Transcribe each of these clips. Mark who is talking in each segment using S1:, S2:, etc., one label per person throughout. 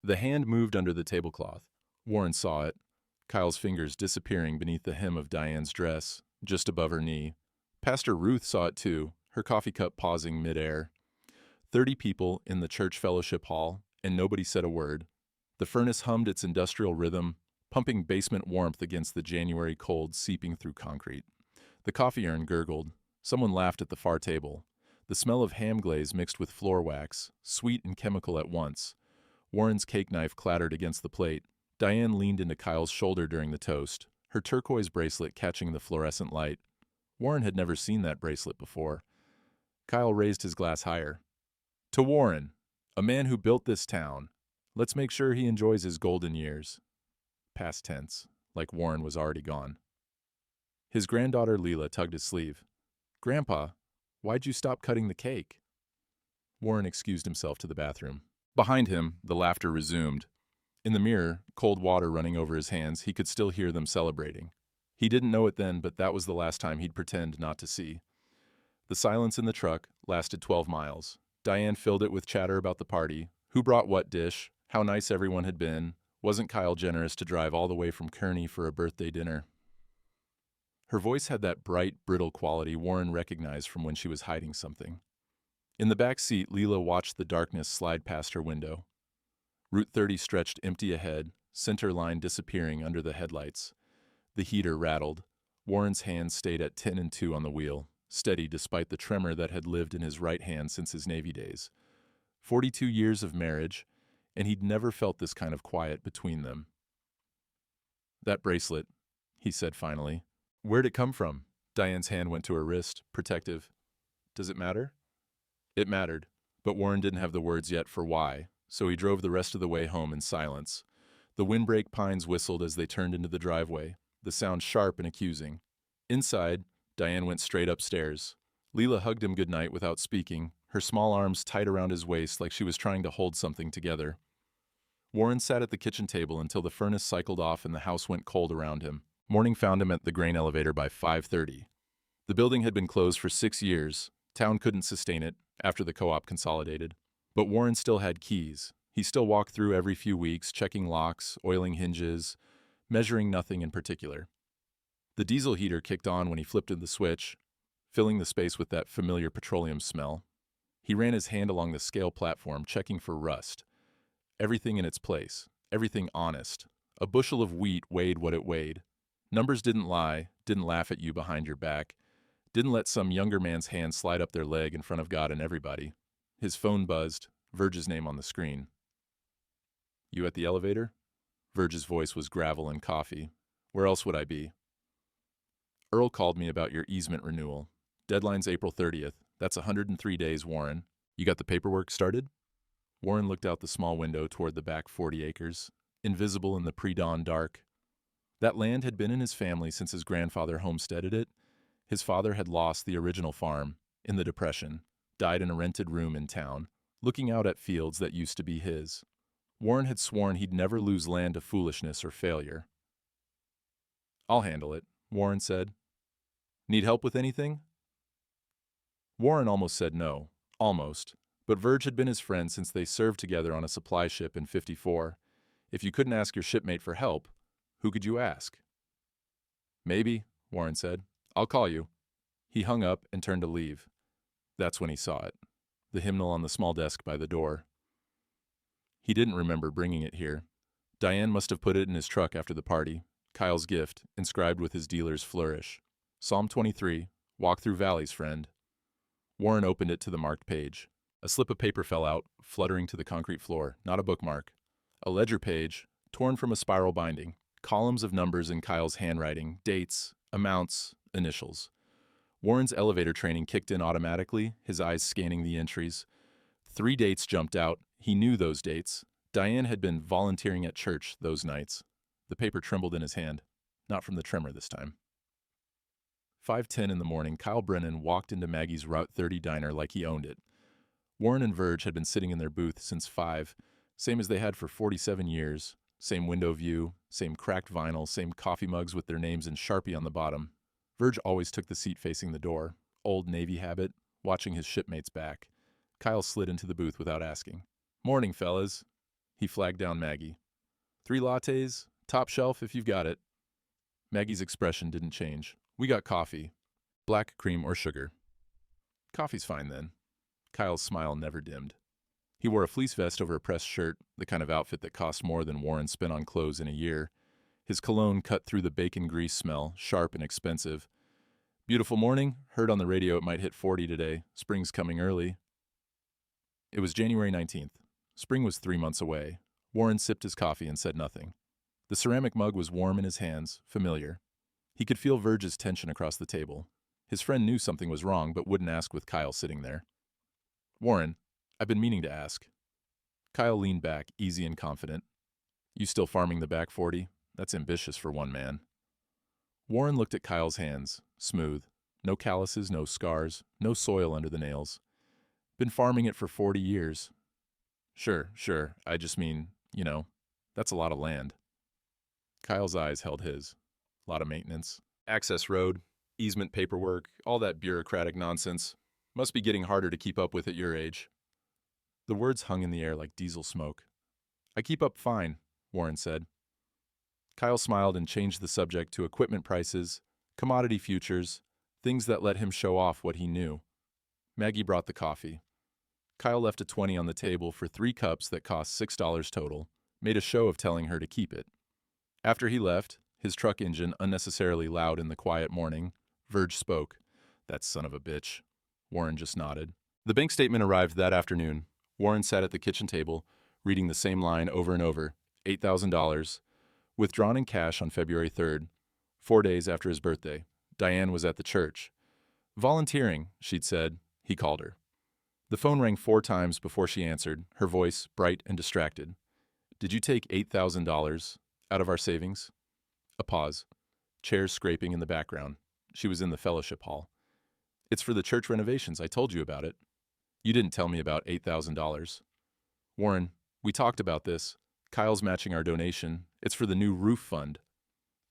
S1: The hand moved under the tablecloth. Warren saw it, Kyle's fingers disappearing beneath the hem of Diane's dress, just above her knee. Pastor Ruth saw it too, her coffee cup pausing midair. 30 people in the church fellowship hall, and nobody said a word. The furnace hummed its industrial rhythm, pumping basement warmth against the January cold seeping through concrete. The coffee urn gurgled. Someone laughed at the far table. The smell of ham glaze mixed with floor wax, sweet and chemical at once. Warren's cake knife clattered against the plate. Diane leaned into Kyle's shoulder during the toast, her turquoise bracelet catching the fluorescent light. Warren had never seen that bracelet before. Kyle raised his glass higher. To Warren, a man who built this town. Let's make sure he enjoys his golden years. Past tense, like Warren was already gone. His granddaughter Leela tugged his sleeve. Grandpa, why'd you stop cutting the cake? Warren excused himself to the bathroom. Behind him, the laughter resumed. In the mirror, cold water running over his hands, he could still hear them celebrating. He didn't know it then, but that was the last time he'd pretend not to see. The silence in the truck lasted 12 miles. Diane filled it with chatter about the party, who brought what dish, how nice everyone had been. Wasn't Kyle generous to drive all the way from Kearney for a birthday dinner? Her voice had that bright, brittle quality Warren recognized from when she was hiding something. In the back seat, Leela watched the darkness slide past her window. Route 30 stretched empty ahead, center line disappearing under the headlights. The heater rattled. Warren's hands stayed at 10 and 2 on the wheel, steady despite the tremor that had lived in his right hand since his Navy days. 42 years of marriage, and he'd never felt this kind of quiet between them. That bracelet, he said finally. Where'd it come from? Diane's hand went to her wrist, protective. Does it matter? It mattered, but Warren didn't have the words yet for why, so he drove the rest of the way home in silence. The windbreak pines whistled as they turned into the driveway, the sound sharp and accusing. Inside, Diane went straight upstairs. Leela hugged him goodnight without speaking, her small arms tight around his waist like she was trying to hold something together. Warren sat at the kitchen table until the furnace cycled off and the house went cold around him. Morning found him at the grain elevator by 5:30. The building had been closed for 6 years. Town couldn't sustain it after the co-op consolidated. But Warren still had keys. He still walked through every few weeks, checking locks, oiling hinges, measuring nothing in particular. The diesel heater kicked on when he flipped the switch, filling the space with that familiar petroleum smell. He ran his hand along the scale platform, checking for rust. Everything in its place, everything honest. A bushel of wheat weighed what it weighed. Numbers didn't lie, didn't laugh at you behind your back, didn't let some younger man's hand slide up their leg in front of God and everybody. His phone buzzed, Verge's name on the screen. You at the elevator? Verge's voice was gravel and coffee. Where else would I be? Earl called me about your easement renewal. Deadline's April 30th. That's 103 days, Warren. You got the paperwork started? Warren looked out the small window toward the back 40 acres, invisible in the pre-dawn dark. That land had been in his family since his grandfather homesteaded it. His father had lost the original farm in the Depression, died in a rented room in town, looking out at fields that used to be his. Warren had sworn he'd never lose land to foolishness or failure. I'll handle it, Warren said. Need help with anything? Warren almost said no, almost, but Verge had been his friend since they served together on a supply ship in '54. If you couldn't ask your shipmate for help, who could you ask? Maybe, Warren said. I'll call you. He hung up and turned to leave. That's when he saw it, the hymnal on the small desk by the door. He didn't remember bringing it here. Diane must have put it in his truck after the party, Kyle's gift, inscribed with his dealer's flourish. Psalm 23, Walk Through Valleys, friend. Warren opened it to the marked page. A slip of paper fell out, fluttering to the concrete floor, not a bookmark. A ledger page, torn from a spiral binding, columns of numbers in Kyle's handwriting, dates, amounts, initials. Warren's elevator training kicked in automatically, his eyes scanning the entries. 3 dates jumped out. He knew those dates. Diane had been volunteering at church those nights. The paper trembled in his hand, not from the tremor this time. 5:10 in the morning, Kyle Brennan walked into Maggie's Route 30 diner like he owned it. Warren and Verge had been sitting in their booth since 5, same as they had for 47 years. Same window view, same cracked vinyl, same coffee mugs with their names in Sharpie on the bottom. Verge always took the seat facing the door, old Navy habit, watching his shipmates back. Kyle slid into the booth without asking. Morning, fellas. He flagged down Maggie. 3 lattes, top shelf if you've got it. Maggie's expression didn't change. We got coffee. Black, cream, or sugar. Coffee's fine then. Kyle's smile never dimmed. He wore a fleece vest over a pressed shirt, the kind of outfit that cost more than Warren spent on clothes in a year. His cologne cut through the bacon grease smell, sharp and expensive. Beautiful morning. Heard on the radio it might hit 40 today. Spring's coming early. It was January 19th. Spring was 3 months away. Warren sipped his coffee and said nothing. The ceramic mug was warm in his hands, familiar. He could feel Verge's tension across the table. His friend knew something was wrong, but wouldn't ask with Kyle sitting there. Warren, I've been meaning to ask. Kyle leaned back, easy and confident. You still farming the back 40? That's ambitious for one man. Warren looked at Kyle's hands, smooth. No calluses, no scars, no soil under the nails. Been farming it for 40 years. Sure, I just mean, that's a lot of land. Kyle's eyes held his. A lot of maintenance. Access road, easement paperwork, all that bureaucratic nonsense. Must be getting harder to keep up with at your age. The words hung in the air like diesel smoke. I keep up fine, Warren said. Kyle smiled and changed the subject to equipment prices, commodity futures, things that let him show off what he knew. Maggie brought the coffee. Kyle left a 20 on the table for 3 cups that cost $6 total, made a show of telling her to keep it. After he left, his truck engine unnecessarily loud in the quiet morning, Verge spoke. That son of a bitch. Warren just nodded. The bank statement arrived that afternoon. Warren sat at the kitchen table, reading the same line over and over, $8,000, withdrawn in cash on February 3rd, 4 days after his birthday. Diane was at the church. Volunteering, she'd said. He called her. The phone rang 4 times before she answered, her voice bright and distracted. Did you take $8,000 out of our savings? A pause. Chairs scraping in the background. She was in the fellowship hall. It's for the church renovations. I told you about it. You didn't tell me about $8,000. Warren, we talked about this. Kyle's matching our donation. It's for the new roof fund.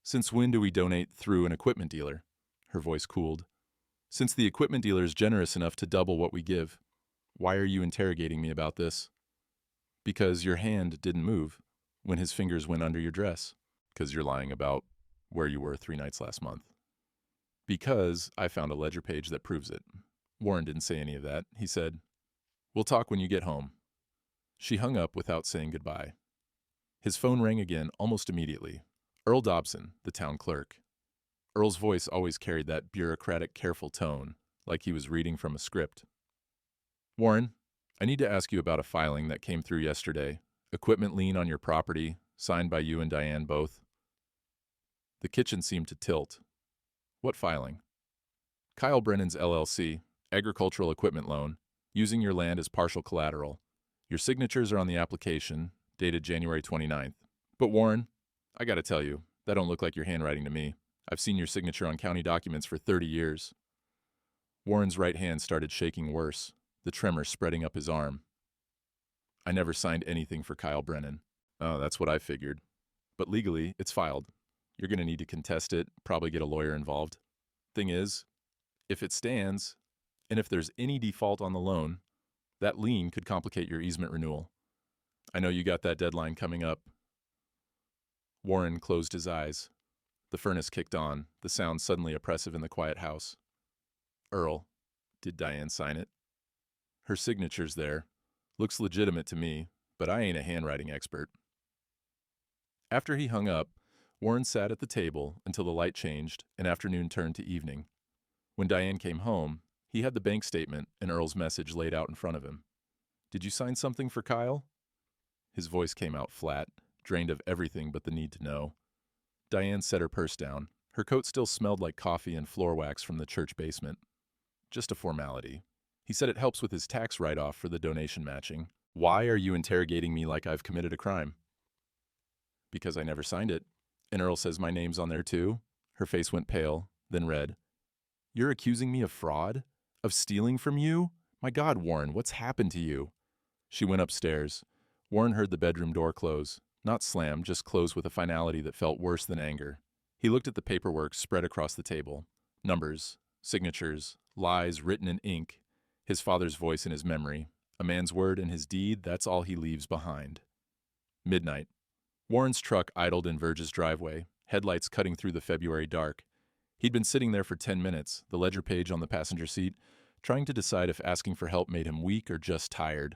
S1: Since when do we donate through an equipment dealer? Her voice cooled. Since the equipment dealer is generous enough to double what we give. Why are you interrogating me about this? Because your hand didn't move when his fingers went under your dress. Because you're lying about where you were 3 nights last month. Because I found a ledger page that proves it. Warren didn't say any of that. He said, we'll talk when you get home. She hung up without saying goodbye. His phone rang again almost immediately. Earl Dobson, the town clerk. Earl's voice always carried that bureaucratic, careful tone, like he was reading from a script. Warren, I need to ask you about a filing that came through yesterday. Equipment lien on your property, signed by you and Diane both. The kitchen seemed to tilt. What filing? Kyle Brennan's LLC, agricultural equipment loan, using your land as partial collateral. Your signatures are on the application, dated January 29th. But Warren, I gotta tell you, that don't look like your handwriting to me. I've seen your signature on county documents for 30 years. Warren's right hand started shaking worse, the tremor spreading up his arm. I never signed anything for Kyle Brennan. Oh, that's what I figured. But legally, it's filed. You're going to need to contest it, probably get a lawyer involved. Thing is, if it stands, and if there's any default on the loan, that lien could complicate your easement renewal. I know you got that deadline coming up. Warren closed his eyes. The furnace kicked on, the sound suddenly oppressive in the quiet house. Earl, did Diane sign it? Her signature's there. Looks legitimate to me, but I ain't a handwriting expert. After he hung up, Warren sat at the table until the light changed and afternoon turned to evening. When Diane came home, he had the bank statement and Earl's message laid out in front of him. Did you sign something for Kyle? His voice came out flat, drained of everything but the need to know. Diane set her purse down. Her coat still smelled like coffee and floor wax from the church basement. Just a formality. He said it helps with his tax write-off for the donation matching. Why are you interrogating me like I've committed a crime? Because I never signed it. And Earl says my name's on there too. Her face went pale, then red. You're accusing me of fraud? Of stealing from you? My God, Warren, what's happened to you? She went upstairs. Warren heard the bedroom door close. Not slam, just close with a finality that felt worse than anger. He looked at the paperwork spread across the table. Numbers, signatures, lies written in ink. His father's voice in his memory. A man's word and his deed, that's all he leaves behind. Midnight. Warren's truck idled in Verge's driveway, headlights cutting through the February dark. He'd been sitting there for 10 minutes, the ledger page on the passenger seat, trying to decide if asking for help made him weak or just tired.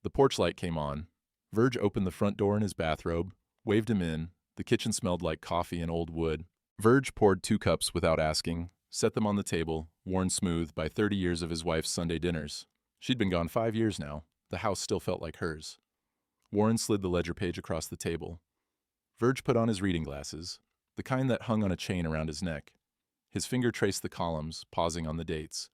S1: The porch light came on. Verge opened the front door in his bathrobe, waved him in. The kitchen smelled like coffee and old wood. Verge poured 2 cups without asking, set them on the table, worn smooth by 30 years of his wife's Sunday dinners. She'd been gone 5 years now. The house still felt like hers. Warren slid the ledger page across the table. Verge put on his reading glasses, the kind that hung on a chain around his neck. His finger traced the columns, pausing on the dates.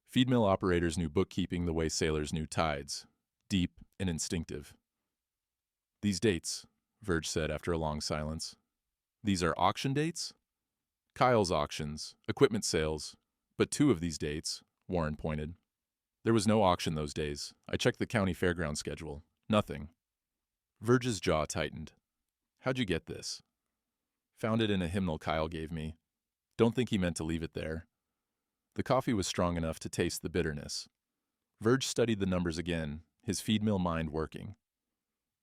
S1: Feed mill operators knew bookkeeping the way sailors knew tides, deep and instinctive. "These dates," Verge said after a long silence. "These are auction dates?" "Kyle's auctions, equipment sales. But 2 of these dates," Warren pointed. "There was no auction those days. I checked the county fairground schedule. Nothing." Verge's jaw tightened. "How'd you get this?" "Found it in a hymnal Kyle gave me. Don't think he meant to leave it there." The coffee was strong enough to taste the bitterness. Verge studied the numbers again, his feed mill mind working.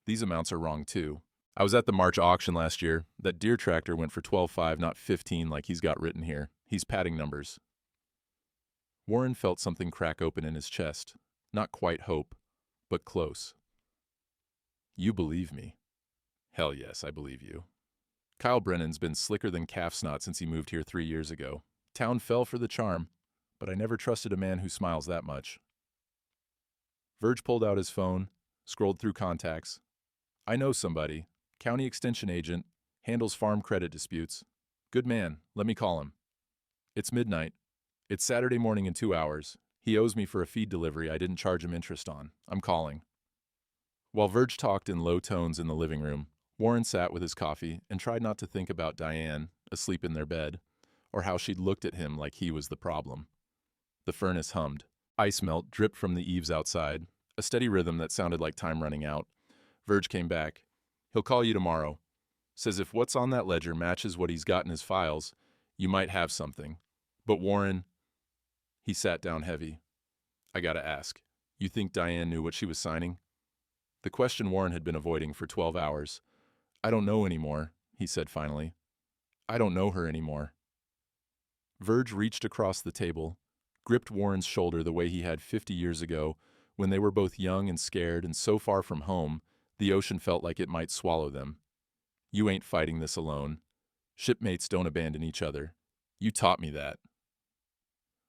S1: "These amounts are wrong, too. I was at the March auction last year. That Deere tractor went for $12,500, not $15 like he's got written here. He's padding numbers." Warren felt something crack open in his chest. Not quite hope, but close. "You believe me?" "Hell yes, I believe you. Kyle Brennan's been slicker than calf snot since he moved here 3 years ago. Town fell for the charm, but I never trusted a man who smiles that much." Verge pulled out his phone, scrolled through contacts. "I know somebody. County extension agent, handles farm credit disputes. Good man, let me call him. It's midnight. It's Saturday morning in 2 hours. He owes me for a feed delivery I didn't charge him interest on. I'm calling." While Verge talked in low tones in the living room, Warren sat with his coffee and tried not to think about Diane, asleep in their bed, or how she'd looked at him like he was the problem. The furnace hummed. Ice melt dripped from the eaves outside, a steady rhythm that sounded like time running out. Verge came back. "He'll call you tomorrow. Says if what's on that ledger matches what he's got in his files, you might have something. But Warren..." He sat down heavy. "I gotta ask, you think Diane knew what she was signing?" The question Warren had been avoiding for 12 hours. "I don't know anymore," he said finally. "I don't know her anymore." Verge reached across the table, gripped Warren's shoulder the way he had 50 years ago, when they were both young and scared and so far from home, the ocean felt like it might swallow them. "You ain't fighting this alone. Shipmates don't abandon each other. You taught me that."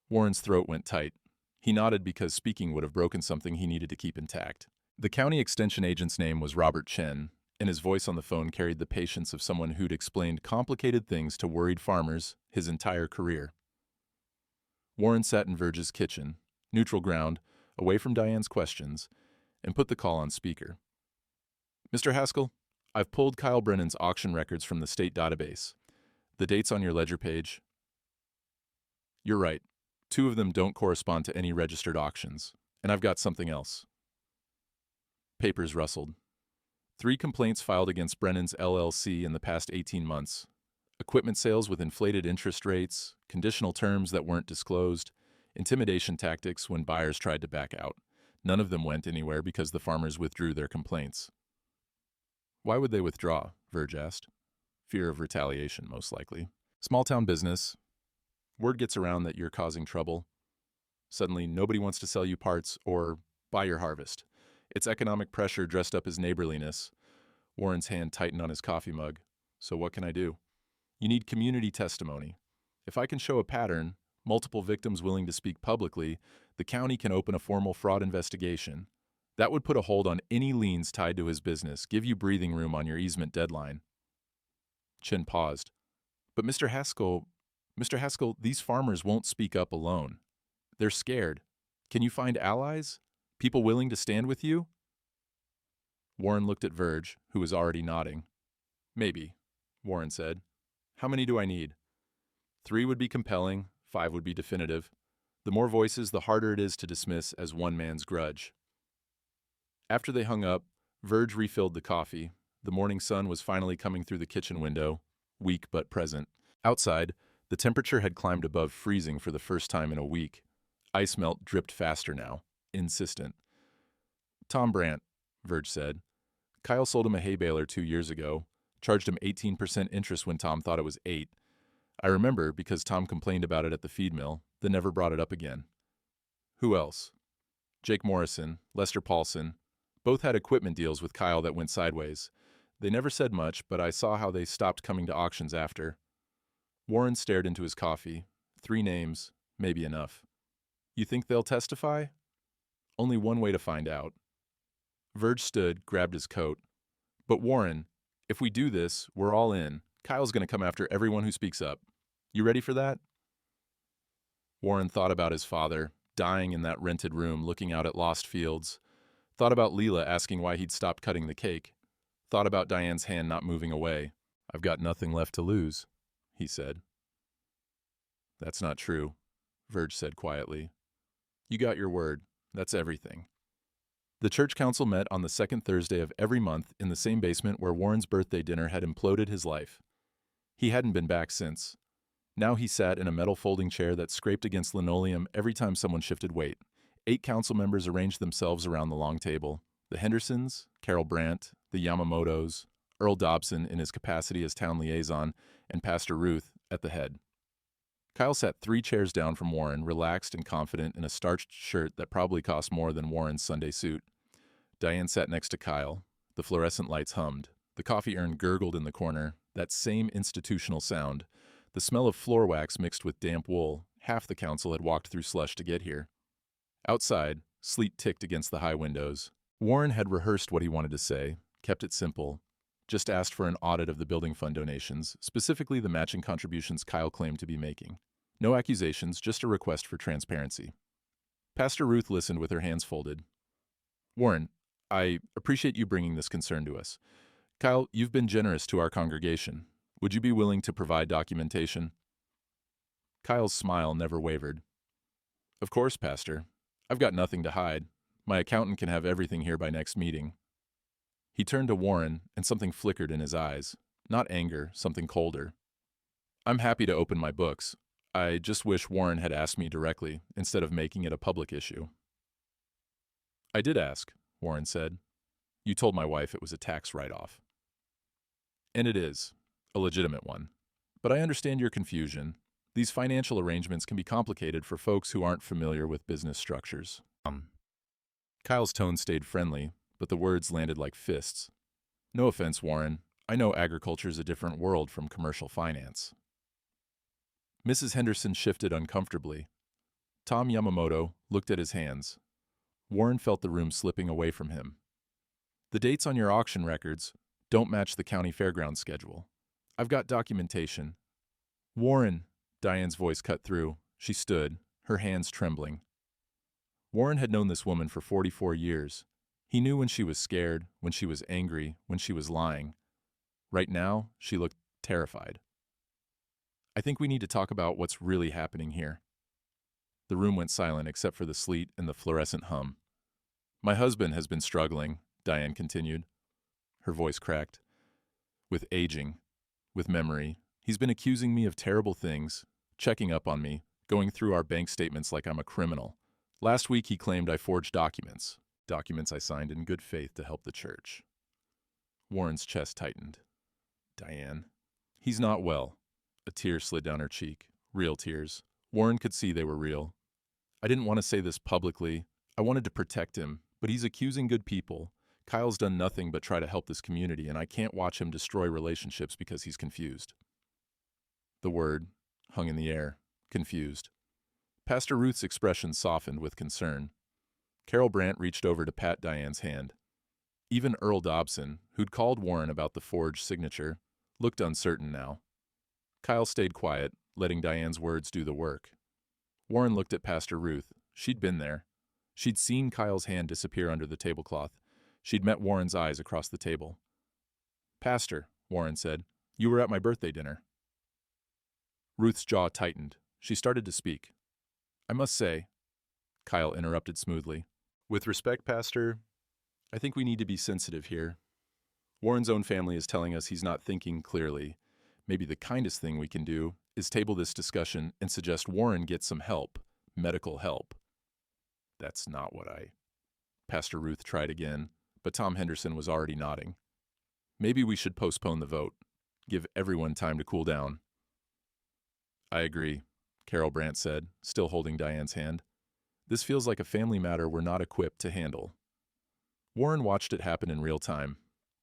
S1: Warren's throat went tight. He nodded because speaking would have broken something he needed to keep intact. The county extension agent's name was Robert Chen, and his voice on the phone carried the patience of someone who'd explained complicated things to worried farmers his entire career. Warren sat in Verge's kitchen, neutral ground, away from Diane's questions, and put the call on speaker. "Mr. Haskell, I've pulled Kyle Brennan's auction records from the state database. The dates on your ledger page. You're right. 2 of them don't correspond to any registered auctions, and I've got something else." Papers rustled. 3 complaints filed against Brennan's LLC in the past 18 months. Equipment sales with inflated interest rates, conditional terms that weren't disclosed, intimidation tactics when buyers tried to back out. None of them went anywhere because the farmers withdrew their complaints. "Why would they withdraw?" Verge asked. "Fear of retaliation, most likely. Small-town business. Word gets around that you're causing trouble. Suddenly, nobody wants to sell you parts or buy your harvest. It's economic pressure dressed up as neighborliness." Warren's hand tightened on his coffee mug. "So what can I do?" "You need community testimony. If I can show a pattern, multiple victims willing to speak publicly, the county can open a formal fraud investigation. That would put a hold on any liens tied to his business, give you breathing room on your easement deadline." Chin paused. "But Mr. Haskell, these farmers won't speak up alone. They're scared. Can you find allies? People willing to stand with you?" Warren looked at Verge, who was already nodding. "Maybe," Warren said. "How many do I need?" 3 would be compelling, 5 would be definitive. The more voices, the harder it is to dismiss as one man's grudge. After they hung up, Verge refilled the coffee. The morning sun was finally coming through the kitchen window, weak but present. Outside, the temperature had climbed above freezing for the first time in a week. Ice melt dripped faster now, insistent. "Tom Brandt," Verge said. Kyle sold him a hay baler 2 years ago, charged him 18% interest when Tom thought it was 8. I remember because Tom complained about it at the feed mill, then never brought it up again. Who else? Jake Morrison, Lester Paulson. Both had equipment deals with Kyle that went sideways. They never said much, but I saw how they stopped coming to auctions after. Warren stared into his coffee. 3 names, maybe enough. You think they'll testify? Only one way to find out. Verge stood, grabbed his coat. But Warren, if we do this, we're all in. Kyle's going to come after everyone who speaks up. You ready for that? Warren thought about his father, dying in that rented room looking out at lost fields. Thought about Leela asking why he'd stopped cutting the cake. Thought about Diane's hand not moving away. I've got nothing left to lose, he said. That's not true, Verge said quietly. You got your word. That's everything. The church council met on the second Thursday of every month in the same basement where Warren's birthday dinner had imploded his life. He hadn't been back since. Now he sat in a metal folding chair that scraped against linoleum every time someone shifted weight. 8 council members arranged themselves around the long table. The Hendersons, Carol Brandt, the Yamamotos, Earl Dobson in his capacity as town liaison, and Pastor Ruth at the head. Kyle sat 3 chairs down from Warren, relaxed and confident in a starched shirt that probably cost more than Warren's Sunday suit. Diane sat next to Kyle. The fluorescent lights hummed. The coffee urn gurgled in the corner, that same institutional sound. The smell of floor wax mixed with damp wool. Half the council had walked through slush to get here. Outside, sleet ticked against the high windows. Warren had rehearsed what he wanted to say, kept it simple, just asked for an audit of the building fund donations, specifically the matching contributions Kyle claimed to be making. No accusations, just a request for transparency. Pastor Ruth listened with her hands folded. Warren, I appreciate you bringing this concern to us. Kyle, you've been generous to our congregation. Would you be willing to provide documentation? Kyle's smile never wavered. Of course, Pastor. I've got nothing to hide. My accountant can have everything here by next meeting. He turned to Warren, and something flickered in his eyes. Not anger, something colder. I'm happy to open my books. I just wish Warren had asked me directly, instead of making it a public issue. I did ask, Warren said. You told my wife it was a tax write-off. And it is, a legitimate one. But I understand your confusion. These financial arrangements can be complicated for folks who aren't familiar with business structures. Kyle's tone stayed friendly, but the words landed like fists. No offense, Warren. I know agriculture's a different world from commercial finance. Mrs. Henderson shifted uncomfortably. Tom Yamamoto looked at his hands. Warren felt the room slipping away from him. The dates on your auction records don't match the county fairground schedule. I've got documentation. Warren, Diane's voice cut through. She stood, her hands trembling. Warren had known this woman for 44 years. He knew when she was scared, when she was angry, when she was lying. Right now, she looked terrified. I think we need to talk about what's really happening here. The room went silent except for the sleet and the fluorescent hum. My husband has been struggling, Diane continued. Her voice cracked. With aging, with memory. He's been accusing me of terrible things, checking up on me, going through our bank statements like I'm a criminal. Last week he claimed I forged documents I signed in good faith to help the church. Warren's chest tightened. Diane. He's not well. A tear slid down her cheek. Real tears. Warren could see they were real. I didn't want to say this publicly. I wanted to protect him, but he's accusing good people. Kyle's done nothing but try to help this community, and I can't watch him destroy relationships because he's confused. The word hung in the air. Confused. Pastor Ruth's expression softened with concern. Carol Brandt reached over to pat Diane's hand. Even Earl Dobson, who'd called Warren about the forged signature, looked uncertain now. Kyle stayed quiet, letting Diane's words do the work. Warren looked at Pastor Ruth. She'd been there. She'd seen Kyle's hand disappear under the tablecloth. She'd met Warren's eyes across the table. Pastor, Warren said, you were at my birthday dinner. Ruth's jaw tightened. She started to speak. I must say, Kyle interrupted smoothly. With respect, Pastor, I think we need to be sensitive here. Warren's own family is telling us he's not thinking clearly. Maybe the kindest thing we can do is table this discussion and suggest Warren get some help, medical help. That's not what Pastor Ruth tried again, but Tom Henderson was already nodding. Maybe we should postpone the vote. Give everyone time to cool down. I agree, Carol Brandt said, still holding Diane's hand. This feels like a family matter we're not equipped to handle. Warren watched it happen in real time,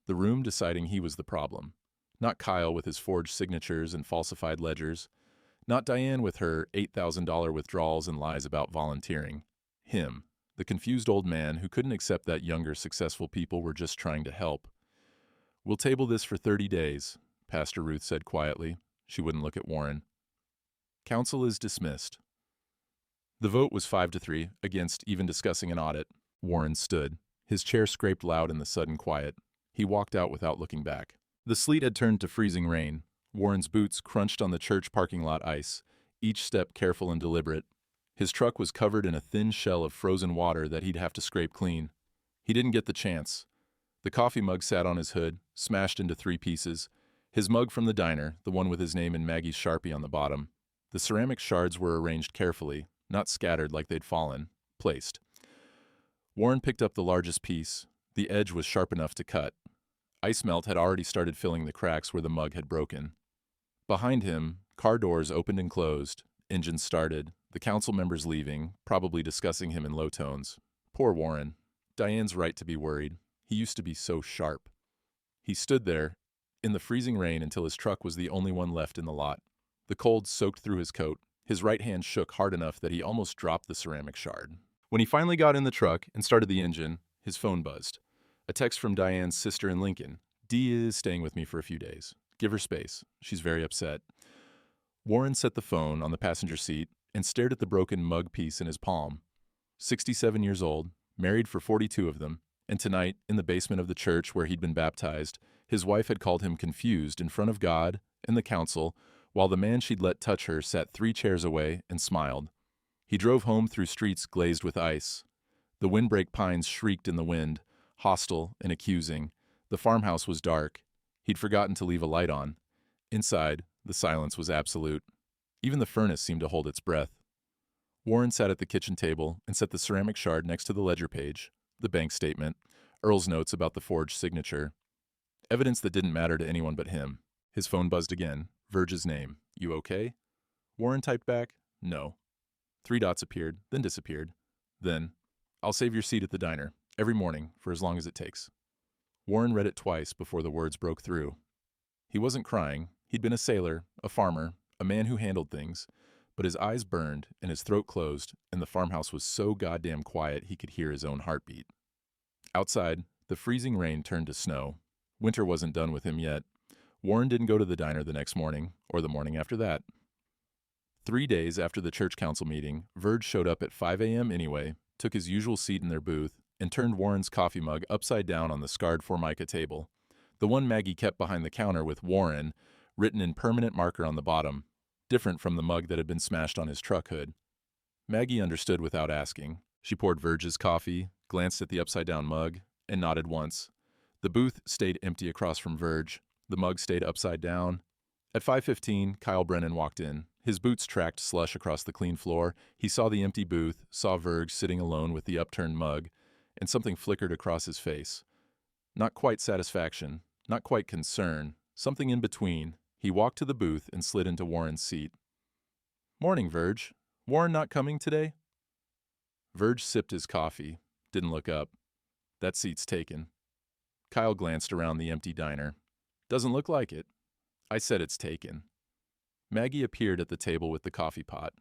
S1: the room deciding he was the problem. Not Kyle with his forged signatures and falsified ledgers. Not Diane with her $8,000 withdrawals and lies about volunteering. Him, the confused old man who couldn't accept that younger, successful people were just trying to help. We'll table this for 30 days, Pastor Ruth said quietly. She wouldn't look at Warren. Council is dismissed. The vote was 5-3 against even discussing an audit. Warren stood. His chair scraped loud in the sudden quiet. He walked out without looking back. The sleet had turned to freezing rain. Warren's boots crunched on the church parking lot ice, each step careful and deliberate. His truck was covered in a thin shell of frozen water that he'd have to scrape clean. He didn't get the chance. The coffee mug sat on his hood, smashed into 3 pieces. His mug from the diner, the one with his name and Maggie's Sharpie on the bottom. The ceramic shards were arranged carefully, not scattered like they'd fallen, placed. Warren picked up the largest piece. The edge was sharp enough to cut. Ice melt had already started filling the cracks where the mug had broken. Behind him, car doors opened and closed, engines started, the council members leaving, probably discussing him in low tones. Poor Warren. Diane's right to be worried. He used to be so sharp. He stood there, in the freezing rain until his truck was the only one left in the lot. The cold soaked through his coat. His right hand shook hard enough that he almost dropped the ceramic shard. When he finally got in the truck and started the engine, his phone buzzed. A text from Diane's sister in Lincoln. Dee is staying with me for a few days. Give her space. She's very upset. Warren set the phone on the passenger seat and stared at the broken mug piece in his palm. 67 years old, married for 42 of them, and tonight, in the basement of the church where he'd been baptized, his wife had called him confused in front of God and the council, while the man she'd let touch her sat 3 chairs away and smiled. He drove home through streets glazed with ice. The windbreak pines shrieked in the wind, hostile and accusing. The farmhouse was dark. He'd forgotten to leave a light on. Inside, the silence was absolute. Even the furnace seemed to hold its breath. Warren sat at the kitchen table and set the ceramic shard next to the ledger page, the bank statement, Earl's notes about the forged signature. Evidence that didn't matter to anyone but him. His phone buzzed again. Verge's name. You okay? Warren typed back, no. 3 dots appeared, then disappeared. Then, I'll save your seat at the diner, every morning, for as long as it takes. Warren read it twice before the words broke through. He wasn't crying. He'd been a sailor, a farmer, a man who handled things, but his eyes burned and his throat closed, and the farmhouse was so goddamn quiet he could hear his own heartbeat. Outside, the freezing rain turned to snow. Winter wasn't done with him yet. Warren didn't go to the diner the next morning, or the morning after that. 3 days after the church council meeting, Verge showed up at 5 a.m. anyway, took his usual seat in their booth, and turned Warren's coffee mug upside down on the scarred Formica table. The one Maggie kept behind the counter with Warren, written in permanent marker on the bottom, different from the mug that had been smashed on his truck hood. Maggie understood without asking. She poured Verge's coffee, glanced at the upside-down mug, and nodded once. The booth stayed empty across from Verge. The mug stayed upside down. At 5:15, Kyle Brennan walked in. His boots tracked slush across the clean floor. He saw the empty booth, saw Verge sitting alone with the upturned mug, and something flickered across his face. Not quite satisfaction, not quite concern, something in between. He walked to the booth and slid into Warren's seat. Morning, Verge. Warren not coming today? Verge sipped his coffee, didn't look up. That seat's taken. Kyle glanced around the empty diner. Doesn't look like it. I said it's taken. Maggie appeared at the table with the coffee pot.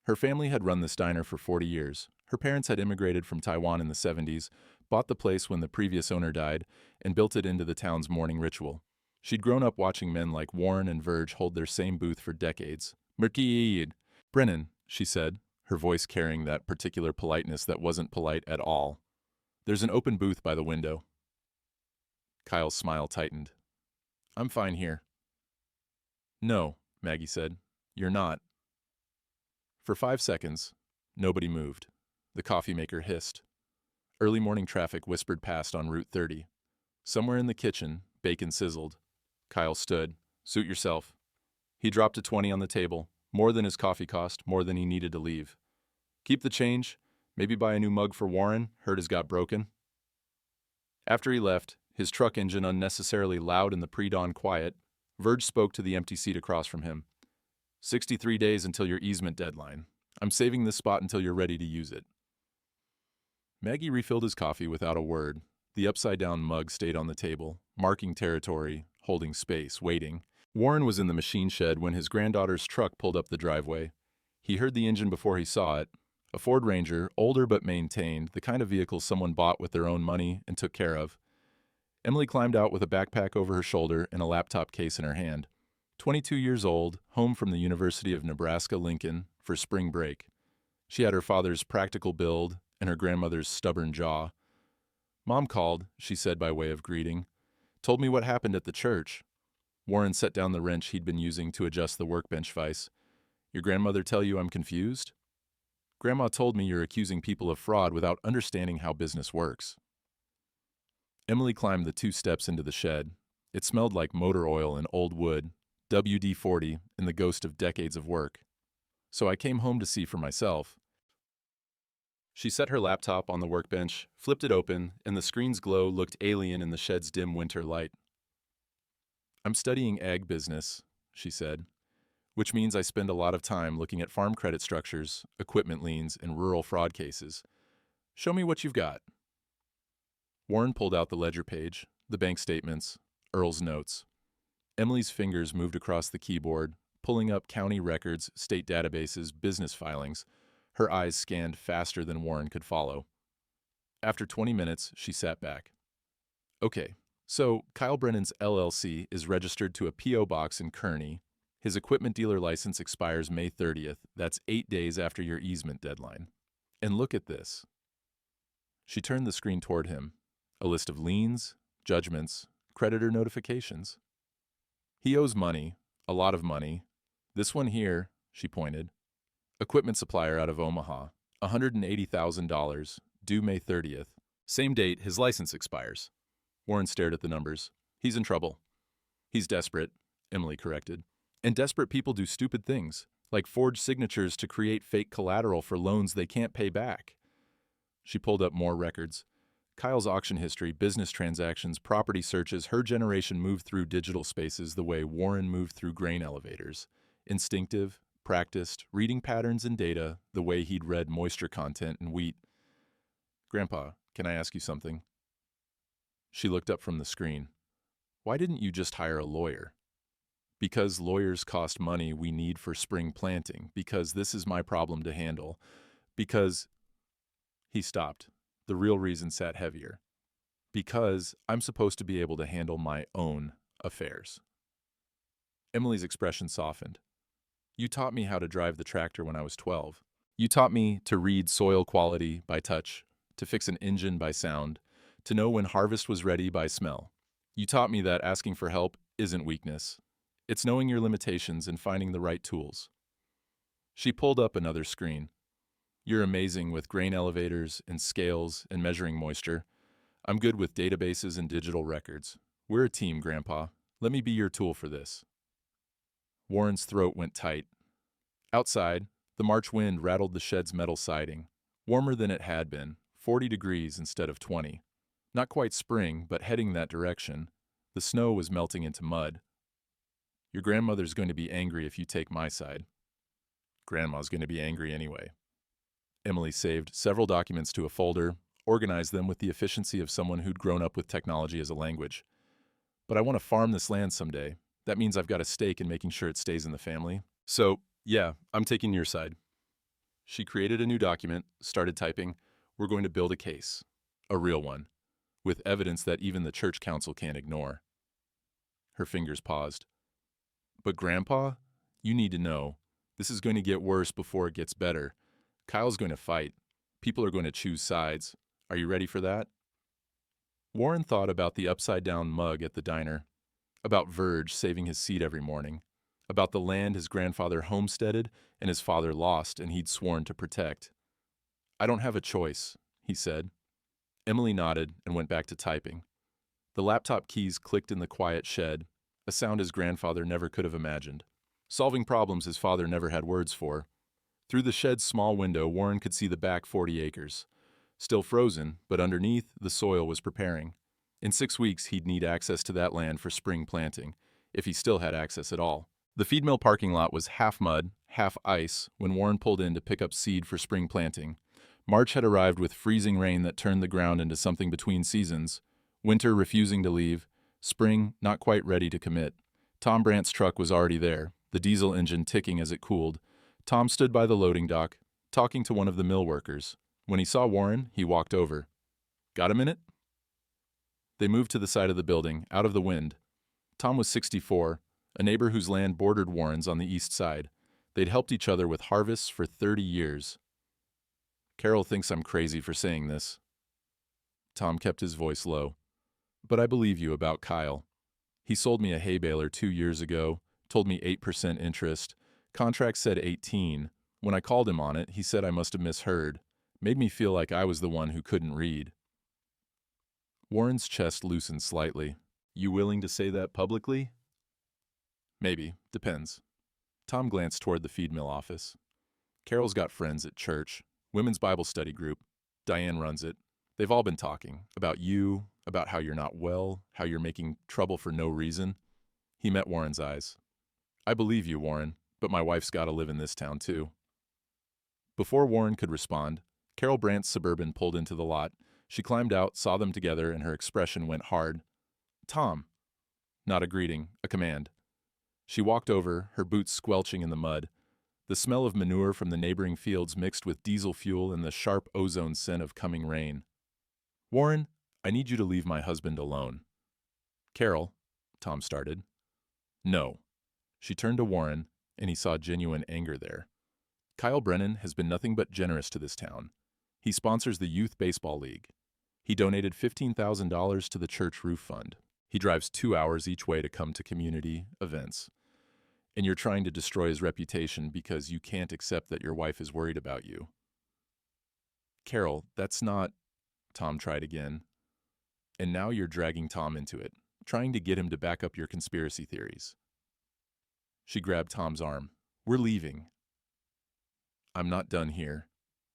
S1: Her family had run this diner for 40 years. Her parents had immigrated from Taiwan in the 70s, bought the place when the previous owner died, and built it into the town's morning ritual. She'd grown up watching men like Warren and Verge hold their same booth for decades. Merkiid. Brennan, she said, her voice carrying that particular politeness that wasn't polite at all. There's an open booth by the window. Kyle's smile tightened. I'm fine here. No, Maggie said. You're not. For 5 seconds, nobody moved. The coffee maker hissed. Early morning traffic whispered past on Route 30. Somewhere in the kitchen, bacon sizzled. Kyle stood. Suit yourself. He dropped a 20 on the table, more than his coffee cost, more than he needed to leave. Keep the change. Maybe buy a new mug for Warren, heard his got broken. After he left, his truck engine unnecessarily loud in the pre-dawn quiet, Verge spoke to the empty seat across from him. 63 days until your easement deadline. I'm saving this spot until you're ready to use it. Maggie refilled his coffee without a word. The upside-down mug stayed on the table, marking territory, holding space, waiting. Warren was in the machine shed when his granddaughter's truck pulled up the driveway. He heard the engine before he saw it. A Ford Ranger, older but maintained, the kind of vehicle someone bought with their own money and took care of. Emily climbed out with a backpack over her shoulder and a laptop case in her hand. 22 years old, home from the University of Nebraska-Lincoln for spring break. She had her father's practical build and her grandmother's stubborn jaw. Mom called, she said by way of greeting. Told me what happened at the church. Warren set down the wrench he'd been using to adjust the workbench vise. Your grandmother tell you I'm confused? Grandma told me you're accusing people of fraud without understanding how business works. Emily climbed the 2 steps into the shed. It smelled like motor oil and old wood, WD-40, and the ghost of decades of work. So I came home to see for myself. She set her laptop on the workbench, flipped it open, and the screen's glow looked alien in the shed's dim winter light. I'm studying ag business, she said, which means I spend a lot of time looking at farm credit structures, equipment liens, and rural fraud cases. Show me what you've got. Warren pulled out the ledger page, the bank statements, Earl's notes. Emily's fingers moved across the keyboard, pulling up county records, state databases, business filings. Her eyes scanned faster than Warren could follow. After 20 minutes, she sat back. Okay, so Kyle Brennan's LLC is registered to a P.O. box in Kearney. His equipment dealer license expires May 30th. That's 8 days after your easement deadline. And look at this. She turned the screen toward him. A list of liens, judgments, creditor notifications. He owes money, a lot of money. This one here, she pointed. Equipment supplier out of Omaha, $180,000, due May 30th. Same date his license expires. Warren stared at the numbers. He's in trouble. He's desperate, Emily corrected. And desperate people do stupid things, like forge signatures to create fake collateral for loans they can't pay back. She pulled up more records. Kyle's auction history, business transactions, property searches. Her generation moved through digital spaces the way Warren moved through grain elevators. Instinctive, practiced, reading patterns and data the way he'd read moisture content in wheat. Grandpa, can I ask you something? She looked up from the screen. Why didn't you just hire a lawyer? Because lawyers cost money we need for spring planting. Because this is my problem to handle. Because... He stopped. The real reason sat heavier. Because I'm supposed to be able to handle my own affairs. Emily's expression softened. You taught me how to drive the tractor when I was 12. You taught me to read soil quality by touch, to fix an engine by sound, to know when harvest was ready by smell. You taught me that asking for help isn't weakness. It's knowing your limitations and finding the right tools. She pulled up another screen. You're amazing with grain elevators and scales and measuring moisture. I'm good with databases and digital records. We're a team, Grandpa. Let me be your tool for this. Warren's throat went tight. Outside, the March wind rattled the shed's metal siding. Warmer than it had been, 40 degrees instead of 20. Not quite spring, but heading that direction. The snow was melting into mud. Your grandmother's going to be angry if you take my side. Grandma's going to be angry anyway. Emily saved several documents to a folder, organized them with the efficiency of someone who'd grown up with technology as a language. But I want to farm this land someday. That means I've got a stake in making sure it stays in the family. So, yeah, I'm taking your side. She created a new document, started typing. We're going to build a case. A real one. With evidence that even the church council can't ignore. Her fingers paused. But Grandpa, you need to know, this is going to get worse before it gets better. Kyle's going to fight. People are going to choose sides. Are you ready for that? Warren thought about the upside-down mug at the diner, about Verge saving his seat every morning, about the land his grandfather homesteaded and his father lost and he'd sworn to protect. I don't have a choice, he said. Emily nodded and went back to typing. The laptop keys clicked in the quiet shed, a sound his grandfather never could have imagined. Solving problems his father never had words for. Through the shed's small window, Warren could see the back 40 acres. Still frozen, but underneath, the soil was preparing. In 6 weeks, he'd need access to that land for spring planting, if he still had access at all. The feed mill parking lot was half mud, half ice when Warren pulled in to pick up seed for spring planting. March had arrived with freezing rain that turned the ground into something between seasons, winter refusing to leave, spring not quite ready to commit. Tom Brandt's truck was already there, the diesel engine ticking as it cooled. Tom stood by the loading dock, talking to one of the mill workers. When he saw Warren, he walked over. "Got a minute?" They moved to the side of the building, out of the wind. Tom was 64, a neighbor whose land bordered Warren's on the east side. They'd helped each other with harvests for 30 years. "Carol thinks I'm crazy for saying this." Tom kept his voice low. "But I believe you about Kyle. He sold me a hay baler 2 years ago, told me 8% interest. Contract said 18. When I called him on it, he said I must have misheard. Made me feel like I was the one who couldn't read." Warren's chest loosened slightly. "You willing to say that publicly?" "Maybe. Depends." Tom glanced toward the feed mill office. "Carol's got friends at church. Women's Bible study group. Diane runs it. They've all been talking. About you, about how you're not well, how you're making trouble for no reason." He met Warren's eyes. "I believe you, Warren, but my wife's got to live in this town, too." Before Warren could respond, Carol Brandt's Suburban pulled into the lot. She climbed out, saw them together, and her expression went hard. "Tom." Not a greeting, a command. She walked over, her boots squelching in the mud. The smell of manure from the neighboring fields mixed with diesel fuel and the sharp ozone scent of coming rain. "Warren, I need you to leave my husband alone." "Carol," Tom started. "No." She turned to Warren, and he saw genuine anger there. "Kyle Brennan has been nothing but generous to this town. He sponsors the Youth Baseball League. He donated $15,000 to the church roof fund. He drives 2 hours each way to come to community events. And you're trying to destroy his reputation because you can't accept that your wife is worried about you." "Carol, that's not—" Tom tried again. "And now you're dragging Tom into it, trying to get him to back up your conspiracy theories." She grabbed Tom's arm. "We're leaving." "I'm not done here,"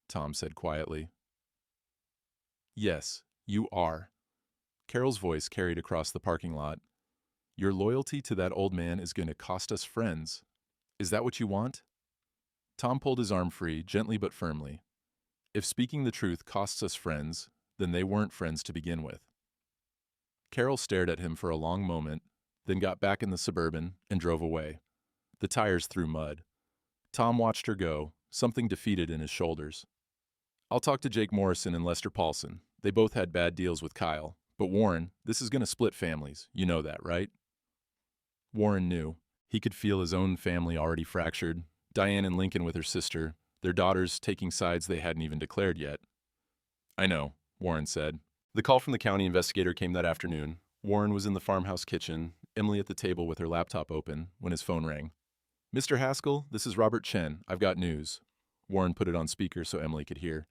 S1: Tom said quietly. "Yes, you are." Carol's voice carried across the parking lot. "Your loyalty to that old man is going to cost us friends. Is that what you want?" Tom pulled his arm free, gently but firmly. "If speaking the truth costs us friends, then they weren't friends to begin with." Carol stared at him for a long moment, then got back in the Suburban and drove away. The tires threw mud. Tom watched her go, something defeated in his shoulders. "I'll talk to Jake Morrison and Lester Paulson. They both had bad deals with Kyle. But Warren, this is going to split families. You know that, right?" Warren knew. He could feel his own family already fractured. Diane and Lincoln with her sister, their daughters taking sides they hadn't even declared yet. "I know," Warren said. The call from the county investigator came that afternoon. Warren was in the farmhouse kitchen, Emily at the table with her laptop open, when his phone rang. "Mr. Haskell, this is Robert Chen. I've got news." Warren put it on speaker so Emily could hear.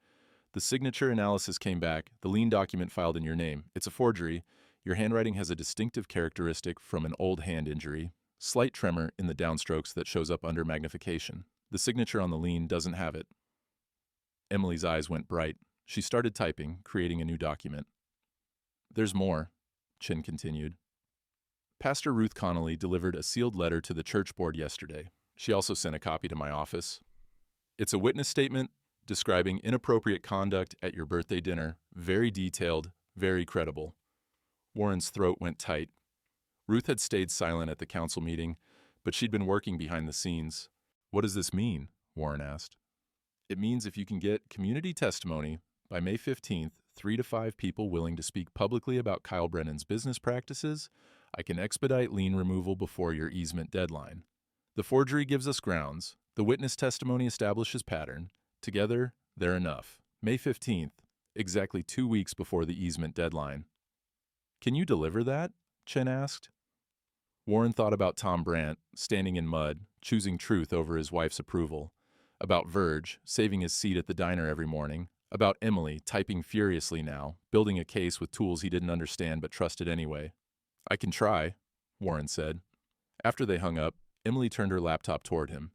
S1: "The signature analysis came back, the lien document filed in your name. It's a forgery. Your handwriting has a distinctive characteristic from an old hand injury. Slight tremor in the downstrokes that shows up under magnification. The signature on the lien doesn't have it." Emily's eyes went bright. She started typing, creating a new document. "There's more," Chen continued. "Pastor Ruth Connolly delivered a sealed letter to the church board yesterday. She also sent a copy to my office. It's a witness statement describing inappropriate conduct at your birthday dinner, very detailed, very credible." Warren's throat went tight. Ruth had stayed silent at the council meeting, but she'd been working behind the scenes. "What does this mean?" Warren asked. "It means if you can get community testimony by May 15th, 3 to 5 people willing to speak publicly about Kyle Brennan's business practices, I can expedite lien removal before your easement deadline. The forgery gives us grounds. The witness testimony establishes pattern. Together, they're enough. May 15th, exactly 2 weeks before the easement deadline." "Can you deliver that?" Chen asked. Warren thought about Tom Brandt, standing in mud, choosing truth over his wife's approval. About Verge, saving his seat at the diner every morning. About Emily, typing furiously now, building a case with tools he didn't understand but trusted anyway. "I can try," Warren said. After they hung up, Emily turned her laptop toward him.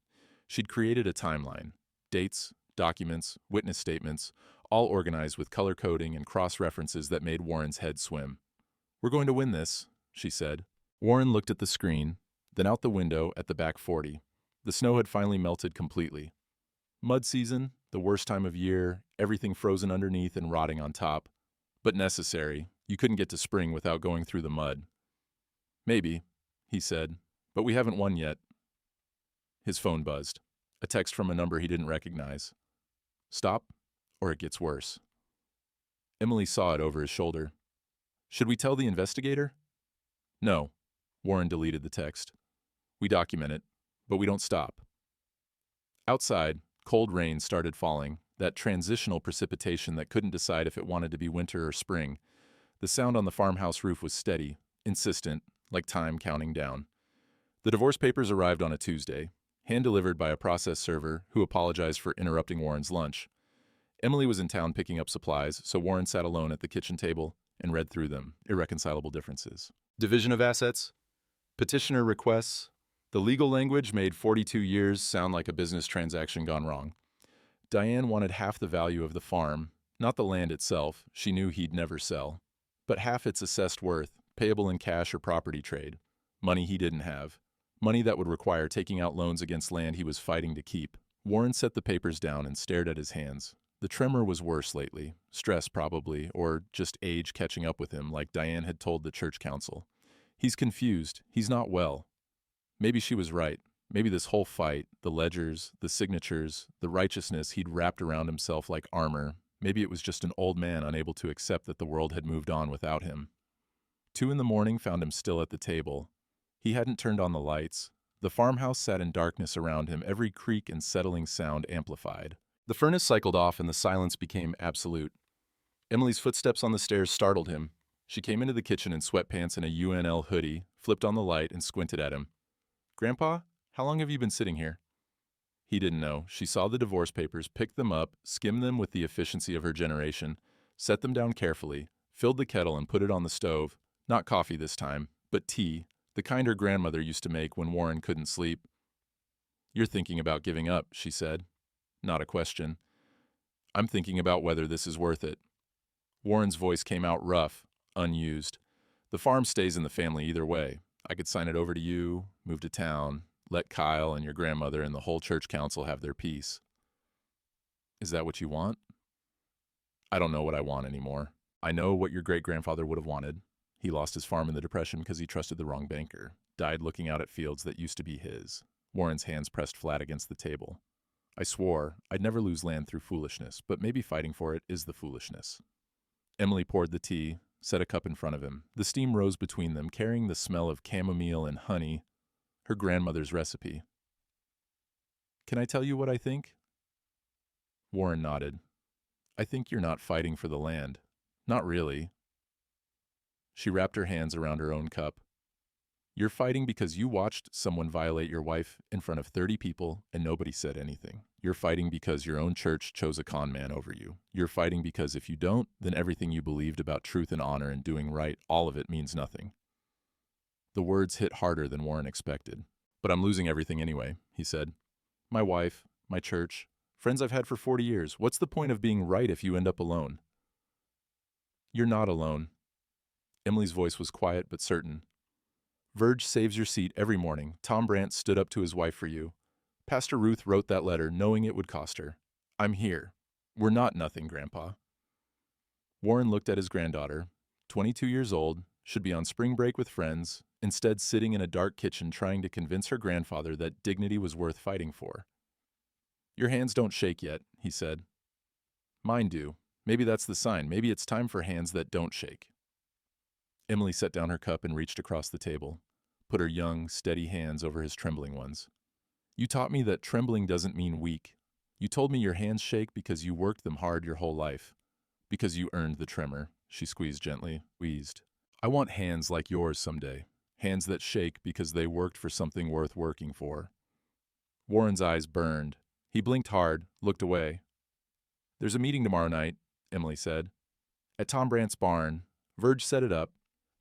S1: She'd created a timeline. Dates, documents, witness statements, all organized with color coding and cross-references that made Warren's head swim. We're going to win this, she said. Warren looked at the screen, then out the window at the back 40. The snow had finally melted completely. Mud season, the worst time of year, everything frozen underneath and rotting on top. But necessary. You couldn't get to spring without going through the mud. Maybe, he said, but we haven't won yet. His phone buzzed. A text from a number he didn't recognize. Stop, or it gets worse. Emily saw it over his shoulder. Should we tell the investigator? No. Warren deleted the text. We document it, but we don't stop. Outside, cold rain started falling, that transitional precipitation that couldn't decide if it wanted to be winter or spring. The sound on the farmhouse roof was steady, insistent, like time counting down. The divorce papers arrived on a Tuesday, hand-delivered by a process server who apologized for interrupting Warren's lunch. Emily was in town picking up supplies, so Warren sat alone at the kitchen table and read through them, irreconcilable differences. Division of assets, petitioner requests. The legal language made 42 years sound like a business transaction gone wrong. Diane wanted half the value of the farm, not the land itself, she knew he'd never sell, but half its assessed worth, payable in cash or property trade, money he didn't have, money that would require taking out loans against land he was fighting to keep. Warren set the papers down and stared at his hands. The tremor was worse lately, stress probably, or just age catching up with him like Diane had told the church council. He's confused, he's not well. Maybe she was right. Maybe this whole fight, the ledgers, the signatures, the righteousness he'd wrapped around himself like armor, maybe it was just an old man unable to accept that the world had moved on without him. 2 a.m. found him still at the table. He hadn't turned on the lights. The farmhouse sat in darkness around him, every creak and settling sound amplified. The furnace cycled off and the silence became absolute. Emily's footsteps on the stairs startled him. She came into the kitchen in sweatpants and a UNL hoodie, flipped on the light, and squinted at him. Grandpa, how long have you been sitting here? He didn't know. She saw the divorce papers, picked them up, skimmed them with the efficiency of her generation, set them down carefully, filled the kettle and put it on the stove. Not coffee this time, but tea, the kind her grandmother used to make when Warren couldn't sleep. You're thinking about giving up, she said. Not a question. I'm thinking about whether this is worth it. Warren's voice came out rough, unused. The farm stays in the family either way. I could sign it over to you, move to town, let Kyle and your grandmother and the whole church council have their peace. Is that what you want? I don't know what I want anymore. I know what your great-grandfather would have wanted. He lost his farm in the Depression because he trusted the wrong banker, died looking out at fields that used to be his. Warren's hands pressed flat against the table. I swore I'd never lose land through foolishness, but maybe fighting for it is the foolishness. Emily poured the tea, set a cup in front of him. The steam rose between them, carrying the smell of chamomile and honey, her grandmother's recipe. Can I tell you what I think? Warren nodded. I think you're not fighting for the land. Not really. She wrapped her hands around her own cup. You're fighting because you watched someone violate your wife in front of 30 people and nobody said anything. You're fighting because your own church chose a con man over you. You're fighting because if you don't, then everything you believed about truth and honor and doing right, all of it means nothing. The words hit harder than Warren expected. But I'm losing everything anyway, he said. My wife, my church, friends I've had for 40 years. What's the point of being right if you end up alone? You're not alone. Emily's voice was quiet but certain. Verge saves your seat every morning. Tom Brandt stood up to his wife for you. Pastor Ruth wrote that letter knowing it would cost her. I'm here. We're not nothing, Grandpa. Warren looked at his granddaughter, 22 years old, should be on spring break with friends, instead sitting in a dark kitchen trying to convince her grandfather that dignity was worth fighting for. Your hands don't shake yet, he said. Mine do. Maybe that's the sign. Maybe it's time for hands that don't shake. Emily set down her cup and reached across the table, put her young, steady hands over his trembling ones. You taught me that trembling doesn't mean weak. You told me your hands shake because you worked them hard your whole life. Because you earned the tremor, she squeezed gently, wheezed. I want hands like yours someday. Hands that shake because they worked for something worth working for. Warren's eyes burned. He blinked hard, looked away. There's a meeting tomorrow night, Emily said. At Tom Brandt's barn. Verge set it up.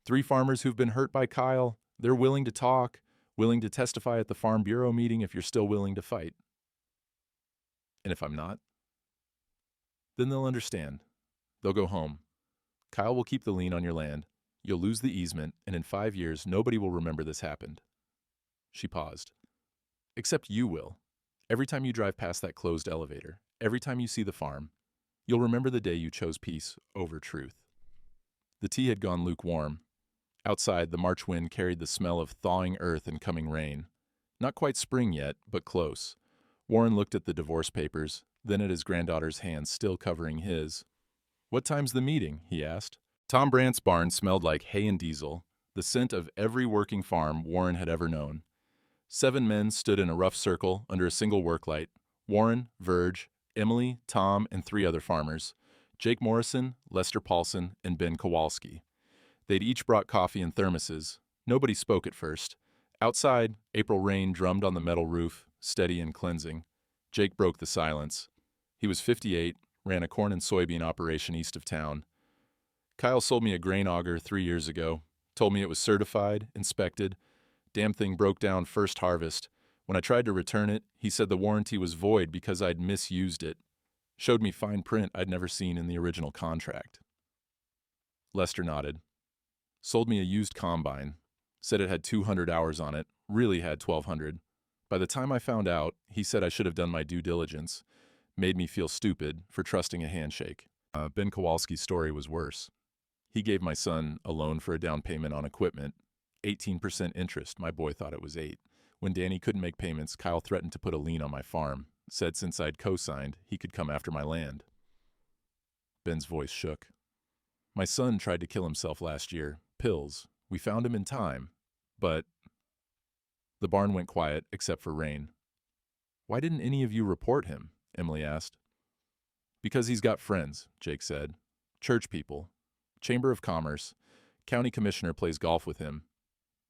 S1: 3 farmers who've been hurt by Kyle. They're willing to talk, willing to testify at the Farm Bureau meeting if you're still willing to fight. And if I'm not? Then they'll understand. They'll go home. Kyle will keep the lien on your land. You'll lose the easement, and in 5 years, nobody will remember this happened. She paused. Except you will. Every time you drive past that closed elevator, every time you see the farm, you'll remember the day you chose peace over truth. The tea had gone lukewarm. Outside, the March wind carried the smell of thawing earth and coming rain. Not quite spring yet, but close. Warren looked at the divorce papers, then at his granddaughter's hand still covering his. "What time's the meeting?" he asked. Tom Brandt's barn smelled like hay and diesel, the scent of every working farm Warren had ever known. 7 men stood in a rough circle under a single work light. Warren, Verge, Emily, Tom, and 3 other farmers. Jake Morrison, Lester Paulson, and Ben Kowalski. They'd each brought coffee in thermoses. Nobody spoke at first. Outside, April rain drummed on the metal roof, steady and cleansing. Jake broke the silence. He was 58, ran a corn and soybean operation east of town. "Kyle sold me a grain auger 3 years ago. Told me it was certified, inspected. Damn thing broke down first harvest. When I tried to return it, he said the warranty was void because I'd misused it. Showed me fine print I'd never seen in the original contract." Lester nodded. "Sold me a used combine. Said it had 200 hours on it. Really had 1,200. By the time I found out, he said I should have done my due diligence. Made me feel stupid for trusting a handshake." Ben Kowalski's story was worse. He gave my son a loan for a down payment on equipment. 18% interest. My boy thought it was 8. When Danny couldn't make payments, Kyle threatened to put a lien on my farm. Said since I'd co-signed, he could come after my land. Ben's voice shook. "My son tried to kill himself last year. Pills. We found him in time. But..." The barn went quiet, except for rain. "Why didn't any of you report him?" Emily asked. "Because he's got friends," Jake said. "Church people. Chamber of Commerce. County commissioner plays golf with him.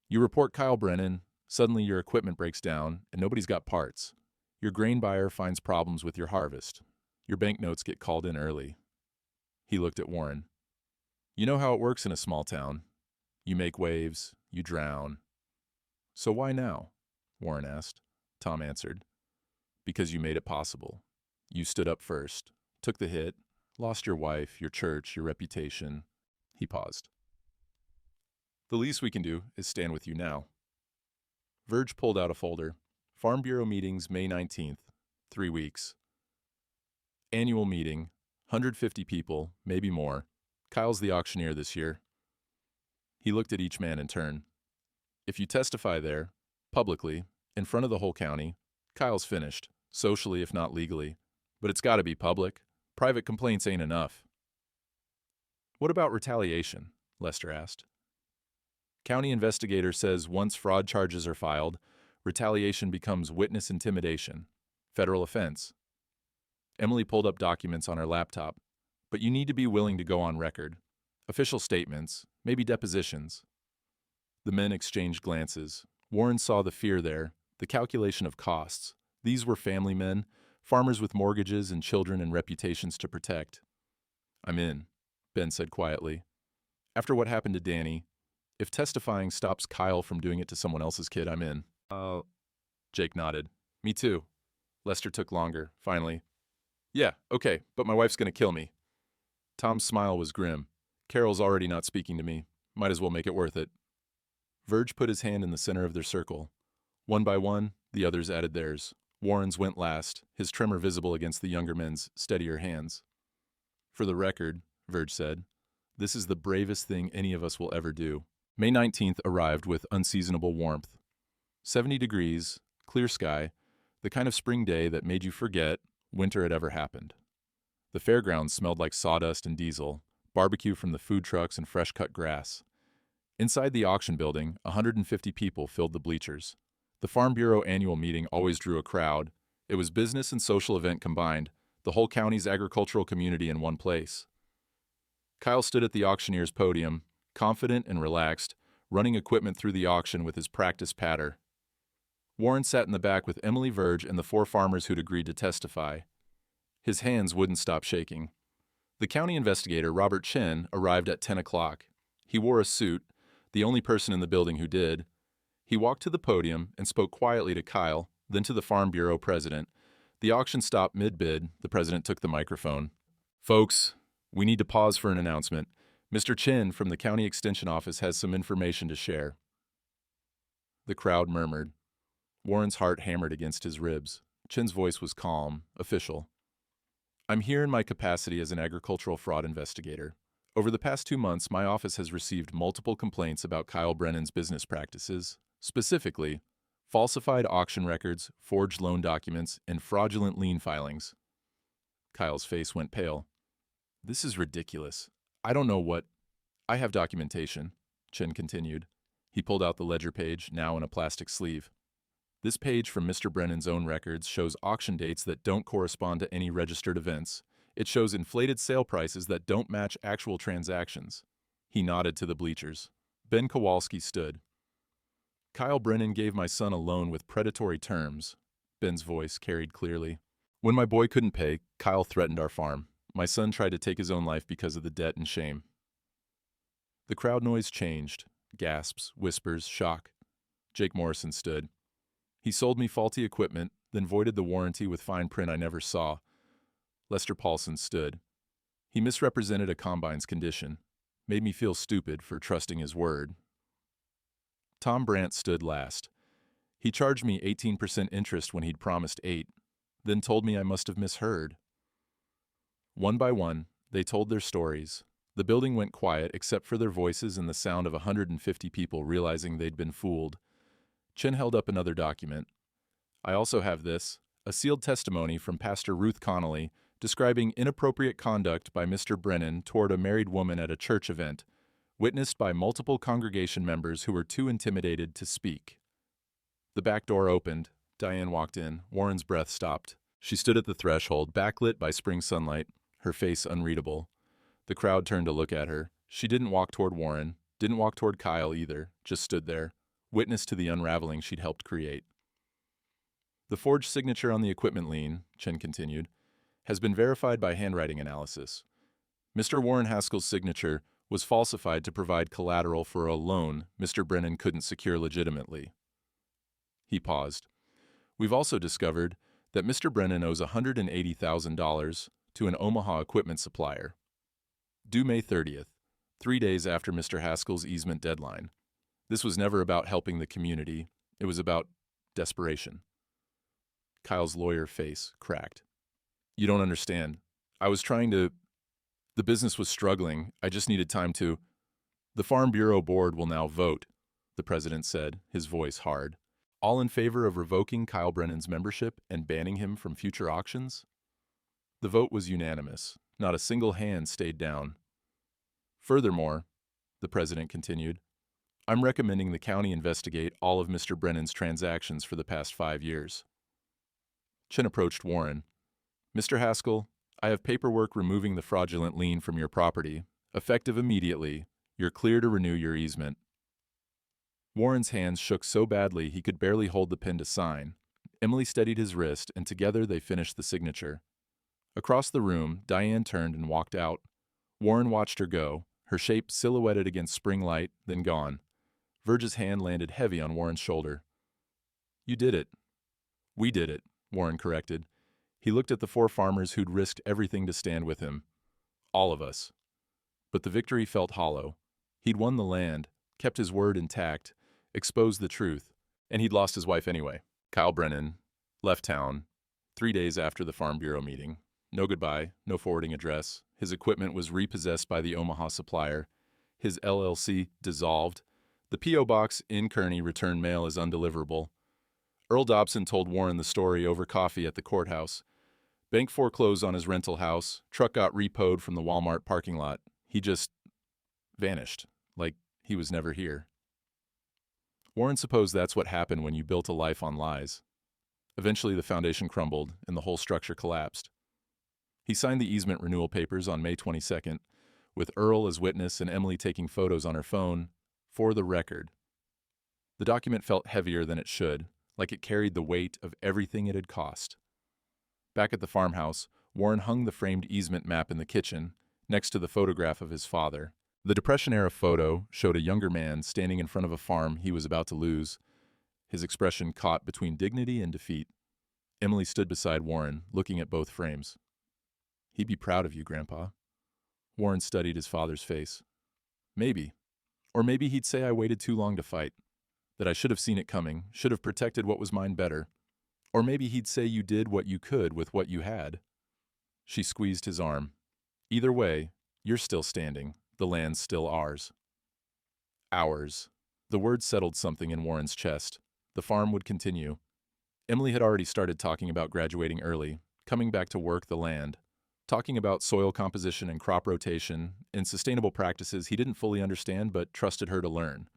S1: You report Kyle Brennan, suddenly your equipment breaks down, and nobody's got parts. Your grain buyer finds problems with your harvest. Your banknotes get called in early." He looked at Warren. "You know how it works in a small town. You make waves, you drown." "So why now?" Warren asked. Tom answered. "Because you made it possible. You stood up first, took the hit, lost your wife, your church, your reputation." He paused. "The least we can do is stand with you now." Verge pulled out a folder. Farm Bureau meetings, May 19th. 3 weeks. Annual meeting. 150 people, maybe more. Kyle's the auctioneer this year. He looked at each man in turn. "If you testify there, publicly, in front of the whole county, Kyle's finished, socially if not legally. But it's got to be public. Private complaints ain't enough." "What about retaliation?" Lester asked. "County investigator says once fraud charges are filed, retaliation becomes witness intimidation. Federal offense." Emily pulled up documents on her laptop. "But you need to be willing to go on record. Official statements, maybe depositions." The men exchanged glances. Warren saw the fear there, the calculation of costs. These were family men, farmers with mortgages and children and reputations to protect. "I'm in," Ben said quietly. "After what happened to Danny, if testifying stops Kyle from doing it to someone else's kid, I'm in." Jake nodded. "Me too." Lester took longer, finally. "Yeah, okay, but my wife's gonna kill me." Tom's smile was grim. "Carol's already not speaking to me. Might as well make it worth it." Verge put his hand in the center of their circle. One by one, the others added theirs. Warren's went last, his tremor visible against the younger men's steadier hands. "For the record," Verge said, "this is the bravest thing any of us will ever do." May 19th arrived with unseasonable warmth. 70 degrees, clear sky, the kind of spring day that made you forget winter had ever happened. The fairgrounds smelled like sawdust and diesel, barbecue from the food trucks and fresh-cut grass. Inside the auction building, 150 people filled the bleachers. The Farm Bureau annual meeting always drew a crowd. It was business and social event combined, the whole county's agricultural community in one place. Kyle stood at the auctioneer's podium, confident and relaxed, running equipment through the auction with his practice patter. Warren sat in the back with Emily, Verge, and the 4 farmers who'd agreed to testify. His hands wouldn't stop shaking. The county investigator, Robert Chen, arrived at 10 o'clock. He wore a suit, the only person in the building who did. He walked to the podium and spoke quietly to Kyle, then to the Farm Bureau president. The auction stopped mid-bid. The president took the microphone. "Folks, we need to pause for an announcement. Mr. Chin from the County Extension Office has some information to share. The crowd murmured. Warren's heart hammered against his ribs. Chin's voice was calm, official. I'm here in my capacity as an agricultural fraud investigator. Over the past 2 months, my office has received multiple complaints about Kyle Brennan's business practices, specifically falsified auction records, forged loan documents, and fraudulent lien filings. Kyle's face went pale. This is ridiculous. I don't know what... I have documentation, Chin continued. He pulled out the ledger page, now in a plastic sleeve. This page from Mr. Brennan's own records shows auction dates that don't correspond to any registered events. It shows inflated sale prices that don't match actual transactions. He nodded to the bleachers. Ben Kowalski stood. Kyle Brennan gave my son a loan with predatory terms. Ben's voice carried clearly. When my boy couldn't pay, Kyle threatened our farm. My son tried to take his own life because of the debt and shame. The crowd noise changed. Gasps, whispers, shock. Jake Morrison stood. He sold me faulty equipment, then voided the warranty with fine print I never saw. Lester Paulson stood. He misrepresented a combine's condition. Made me feel stupid for trusting his word. Tom Brandt stood last. He charged me 18% interest when he'd promised 8%, then told me I must have misheard. One by one, they told their stories. The building went quiet except for their voices and the sound of 150 people realizing they'd been fooled. Chin held up another document. I also have this, a sealed testimony from Pastor Ruth Connolly describing inappropriate conduct by Mr. Brennan toward a married woman at a church event, witnessed by multiple congregation members who were too intimidated to speak. The back door opened. Diane walked in. Warren's breath stopped. She stood at the threshold, backlit by spring sunlight, her face unreadable. The crowd turned to look at her. She didn't walk toward Warren, didn't walk toward Kyle either, just stood there, witness to the unraveling she'd helped create. The forged signature on the equipment lien, Chin continued, has been verified by handwriting analysis. Mr. Warren Haskell's signature was falsified to provide collateral for a loan Mr. Brennan couldn't secure legitimately. He paused. We've also discovered that Mr. Brennan owes $180,000 to an Omaha equipment supplier. Due May 30th, 3 days after Mr. Haskell's easement deadline. This was never about helping the community. It was about desperation. Kyle's lawyer face cracked. You don't understand. I was trying to... The business was struggling. I just needed time to... The Farm Bureau Board will now vote, the president said, his voice hard. All in favor of revoking Kyle Brennan's membership and banning him from future auctions? The vote was unanimous. Not a single hand stayed down. Furthermore, the president continued, I'm recommending the county investigate all of Mr. Brennan's transactions for the past 5 years. Chin approached Warren. Mr. Haskell, I have paperwork removing the fraudulent lien from your property. Effective immediately, you're clear to renew your easement. Warren's hands shook so badly he could barely hold the pen to sign. Emily steadied his wrist, and together they finished the signature. Across the room, Diane turned and walked out. Warren watched her go, her shape silhouetted against spring light, then gone. Verge's hand landed heavy on Warren's shoulder. You did it. We did it, Warren corrected. He looked at the 4 farmers who'd risked everything to stand with him. All of us. But the victory felt hollow. He'd won the land, kept his word intact, exposed the truth, and he'd lost his wife anyway. Kyle Brennan left town 3 days after the Farm Bureau meeting. No goodbye, no forwarding address. His equipment was repossessed by the Omaha supplier. His LLC dissolved. The P.O. Box in Kearney returned mail as undeliverable. Earl Dobson told Warren the story over coffee at the courthouse. Bank foreclosed on his rental house. Truck got repoed from the Walmart parking lot. He just vanished, like he was never here. Warren supposed that's what happened when you built a life on lies. Eventually the foundation crumbled and the whole structure collapsed. He signed the easement renewal papers on May 22nd, with Earl as witness and Emily taking photos on her phone, for the record. The document felt heavier than it should, like it carried the weight of everything it had cost. Back at the farmhouse, Warren hung the framed easement map in the kitchen, next to the photograph of his father. The Depression-era photo showed a younger man standing in front of a farm he was about to lose, his expression caught between dignity and defeat. Emily stood beside Warren, looking at both frames. He'd be proud of you, Grandpa. Warren studied his father's face. Maybe. Or maybe he'd say I waited too long to fight, that I should have seen it coming, should have protected what was mine better. Or maybe he'd say you did what you could with what you had. She squeezed his arm. Either way, you're still standing. The land's still ours. Ours. The word settled something in Warren's chest. The farm would continue. Emily had already started talking about graduating early, coming back to work the land, talking about soil composition and crop rotation, and sustainable practices he didn't fully understand but trusted her to learn.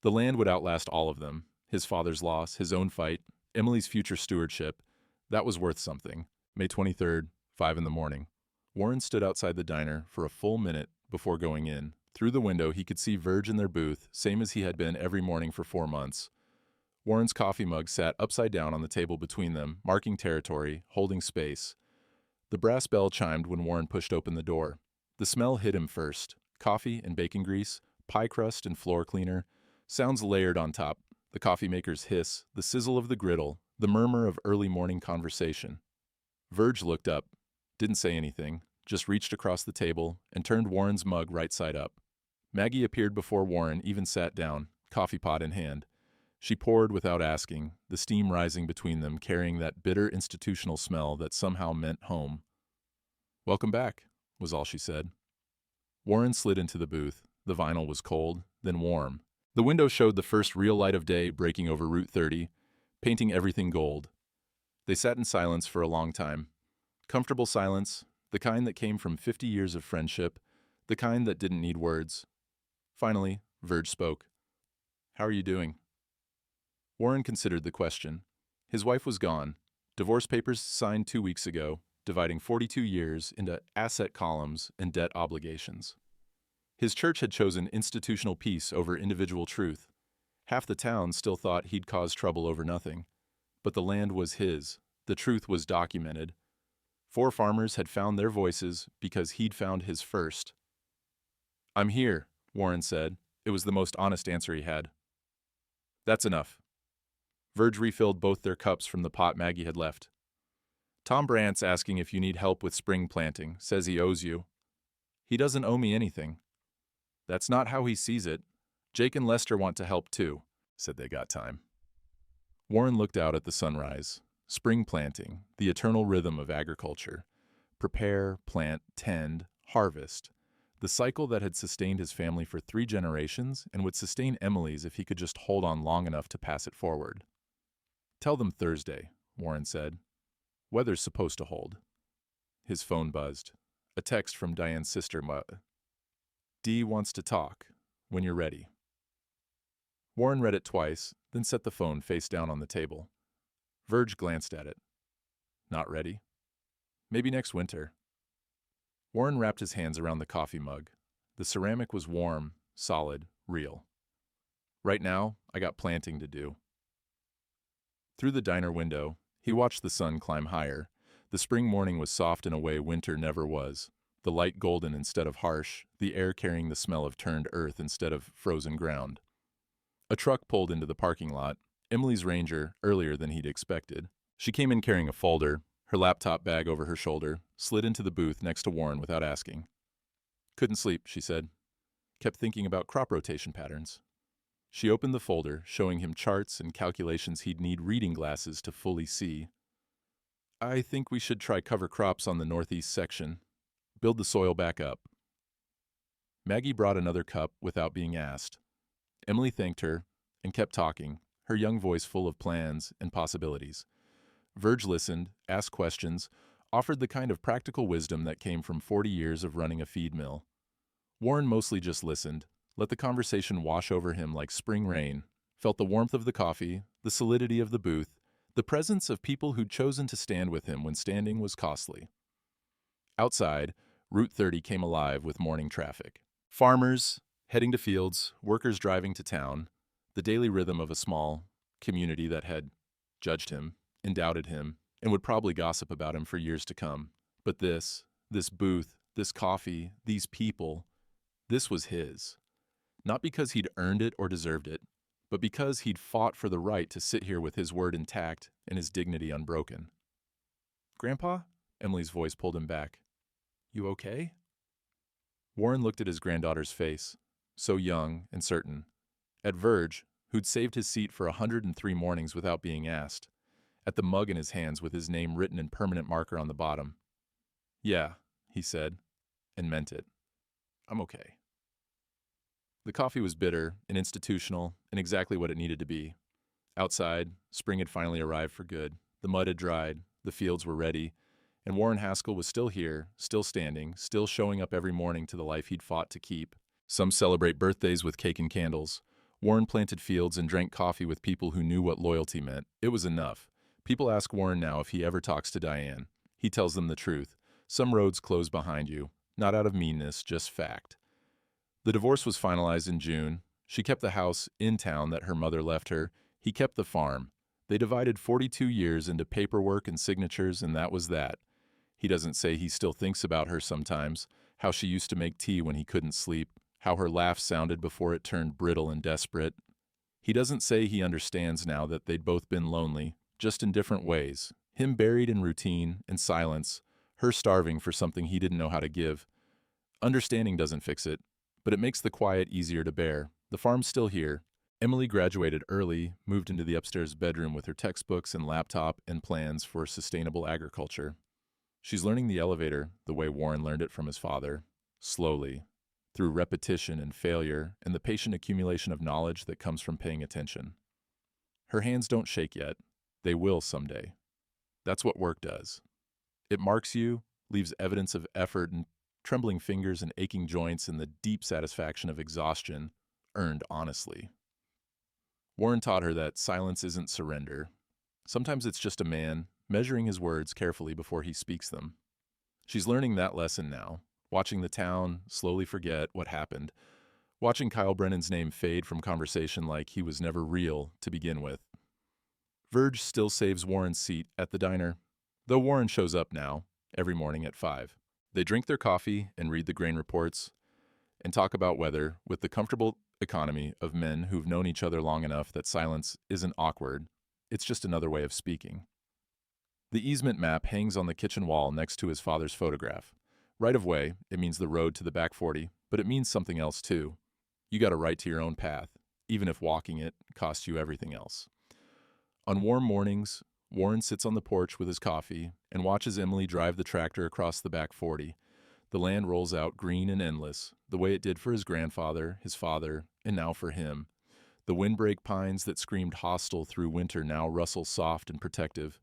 S1: The land would outlast all of them. His father's loss, his own fight, Emily's future stewardship. That was worth something. May 23rd, 5 in the morning. Warren stood outside the diner for a full minute before going in. Through the window, he could see Verge in their booth, same as he had been every morning for 4 months. Warren's coffee mug sat upside down on the table between them, marking territory, holding space. The brass bell chimed when Warren pushed open the door. The smell hit him first. Coffee and bacon grease, pie crust and floor cleaner. Sounds layered on top. The coffee maker's hiss, the sizzle of the griddle, the murmur of early morning conversation. Verge looked up, didn't say anything, just reached across the table and turned Warren's mug right side up. Maggie appeared before Warren even sat down, coffee pot in hand. She poured without asking, the steam rising between them, carrying that bitter institutional smell that somehow meant home. "Welcome back," was all she said. Warren slid into the booth. The vinyl was cold, then warm. The window showed the first real light of day breaking over Route 30, painting everything gold. They sat in silence for a long time. Comfortable silence, the kind that came from 50 years of friendship, the kind that didn't need words. Finally, Verge spoke. "How are you doing?" Warren considered the question. His wife was gone. Divorce papers signed 2 weeks ago, dividing 42 years into asset columns and debt obligations. His church had chosen institutional peace over individual truth. Half the town still thought he'd caused trouble over nothing. But the land was his. The truth was documented. 4 farmers had found their voices because he'd found his first. "I'm here," Warren said. It was the most honest answer he had. "That's enough." Verge refilled both their cups from the pot Maggie had left. "Tom Brandt's asking if you need help with spring planting, says he owes you." "He doesn't owe me anything." "That's not how he sees it. Jake and Lester want to help too," said they got time. Warren looked out at the sunrise. Spring planting, the eternal rhythm of agriculture. Prepare, plant, tend, harvest. The cycle that had sustained his family for 3 generations and would sustain Emily's if he could just hold on long enough to pass it forward. "Tell them Thursday," Warren said. "Weather's supposed to hold." His phone buzzed. A text from Diane's sister. "Dee wants to talk. When you're ready." Warren read it twice, then set the phone face down on the table. Verge glanced at it. "Not ready? Maybe next winter." Warren wrapped his hands around the coffee mug. The ceramic was warm, solid, real. "Right now, I got planting to do." Through the diner window, he watched the sun climb higher. The spring morning was soft in a way winter never was. The light golden instead of harsh, the air carrying the smell of turned earth instead of frozen ground. A truck pulled into the parking lot, Emily's Ranger, earlier than he'd expected. She came in carrying a folder, her laptop bag over her shoulder, slid into the booth next to Warren without asking. "Couldn't sleep," she said. "Kept thinking about crop rotation patterns." She opened the folder, showing him charts and calculations he'd need reading glasses to fully see. "I think we should try cover crops on the northeast section. Build the soil back up." Maggie brought another cup without being asked. Emily thanked her and kept talking, her young voice full of plans and possibilities. Verge listened, asked questions, offered the kind of practical wisdom that came from 40 years of running a feed mill. Warren mostly just listened, let the conversation wash over him like spring rain, felt the warmth of the coffee, the solidity of the booth, the presence of people who'd chosen to stand with him when standing was costly. Outside, Route 30 came alive with morning traffic. Farmers heading to fields, workers driving to town, the daily rhythm of a small community that had judged him, and doubted him, and would probably gossip about him for years to come. But this booth, this coffee, these people, this was his. Not because he'd earned it or deserved it, but because he'd fought for the right to sit here with his word intact and his dignity unbroken. "Grandpa?" Emily's voice pulled him back. "You okay?" Warren looked at his granddaughter's face. so young and certain. At Verge, who'd saved his seat for 103 mornings without being asked. At the mug in his hands with his name written in permanent marker on the bottom. "Yeah," he said, and meant it. "I'm okay." The coffee was bitter and institutional and exactly what it needed to be. Outside, spring had finally arrived for good. The mud had dried, the fields were ready, and Warren Haskell was still here, still standing, still showing up every morning to the life he'd fought to keep. Some celebrate birthdays with cake and candles. Warren planted fields and drank coffee with people who knew what loyalty meant. It was enough. People ask Warren now if he ever talks to Diane. He tells them the truth. Some roads close behind you, not out of meanness, just fact. The divorce was finalized in June. She kept the house in town that her mother left her. He kept the farm. They divided 42 years into paperwork and signatures, and that was that. He doesn't say he still thinks about her sometimes, how she used to make tea when he couldn't sleep, how her laugh sounded before it turned brittle and desperate. He doesn't say he understands now that they'd both been lonely, just in different ways. Him buried in routine and silence, her starving for something he didn't know how to give. Understanding doesn't fix it, but it makes the quiet easier to bear. The farm's still here. Emily graduated early, moved into the upstairs bedroom with her textbooks and laptop and plans for sustainable agriculture. She's learning the elevator the way Warren learned it from his father, slowly, through repetition and failure and the patient accumulation of knowledge that comes from paying attention. Her hands don't shake yet. They will someday. That's what work does. It marks you, leaves evidence of effort and trembling fingers and aching joints and the deep satisfaction of exhaustion earned honestly. Warren taught her that silence isn't surrender. Sometimes it's just a man measuring his words carefully before he speaks them. She's learning that lesson now, watching the town slowly forget what happened, watching Kyle Brennan's name fade from conversation like he was never real to begin with. Verge still saves Warren's seat at the diner, though Warren shows up now, every morning at 5. They drink their coffee and read the grain reports and talk about weather with the comfortable economy of men who've known each other long enough that silence isn't awkward. It's just another way of speaking. The easement map hangs on the kitchen wall next to his father's photograph. Right of way, it means the road to the back 40, but it means something else too. You got a right to your own path, even if walking it costs you everything else. On warm mornings, Warren sits on the porch with his coffee and watches Emily drive the tractor across the back 40. The land rolls out green and endless, the way it did for his grandfather, his father, and now for him. The windbreak pines that screamed hostile through winter now rustle soft and protective.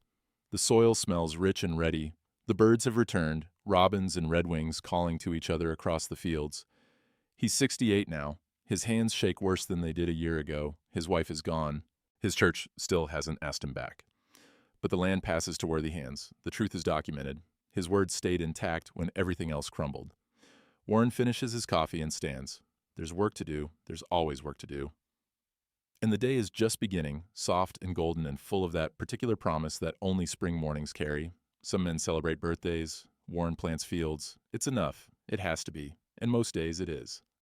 S1: The soil smells rich and ready. The birds have returned, robins and redwings calling to each other across the fields. He's 68 now. His hands shake worse than they did a year ago. His wife is gone. His church still hasn't asked him back. But the land passes to worthy hands. The truth is documented. His words stayed intact when everything else crumbled. Warren finishes his coffee and stands. There's work to do. There's always work to do. And the day is just beginning, soft and golden and full of that particular promise that only spring mornings carry. Some men celebrate birthdays. Warren plants fields. It's enough. It has to be. And most days it is.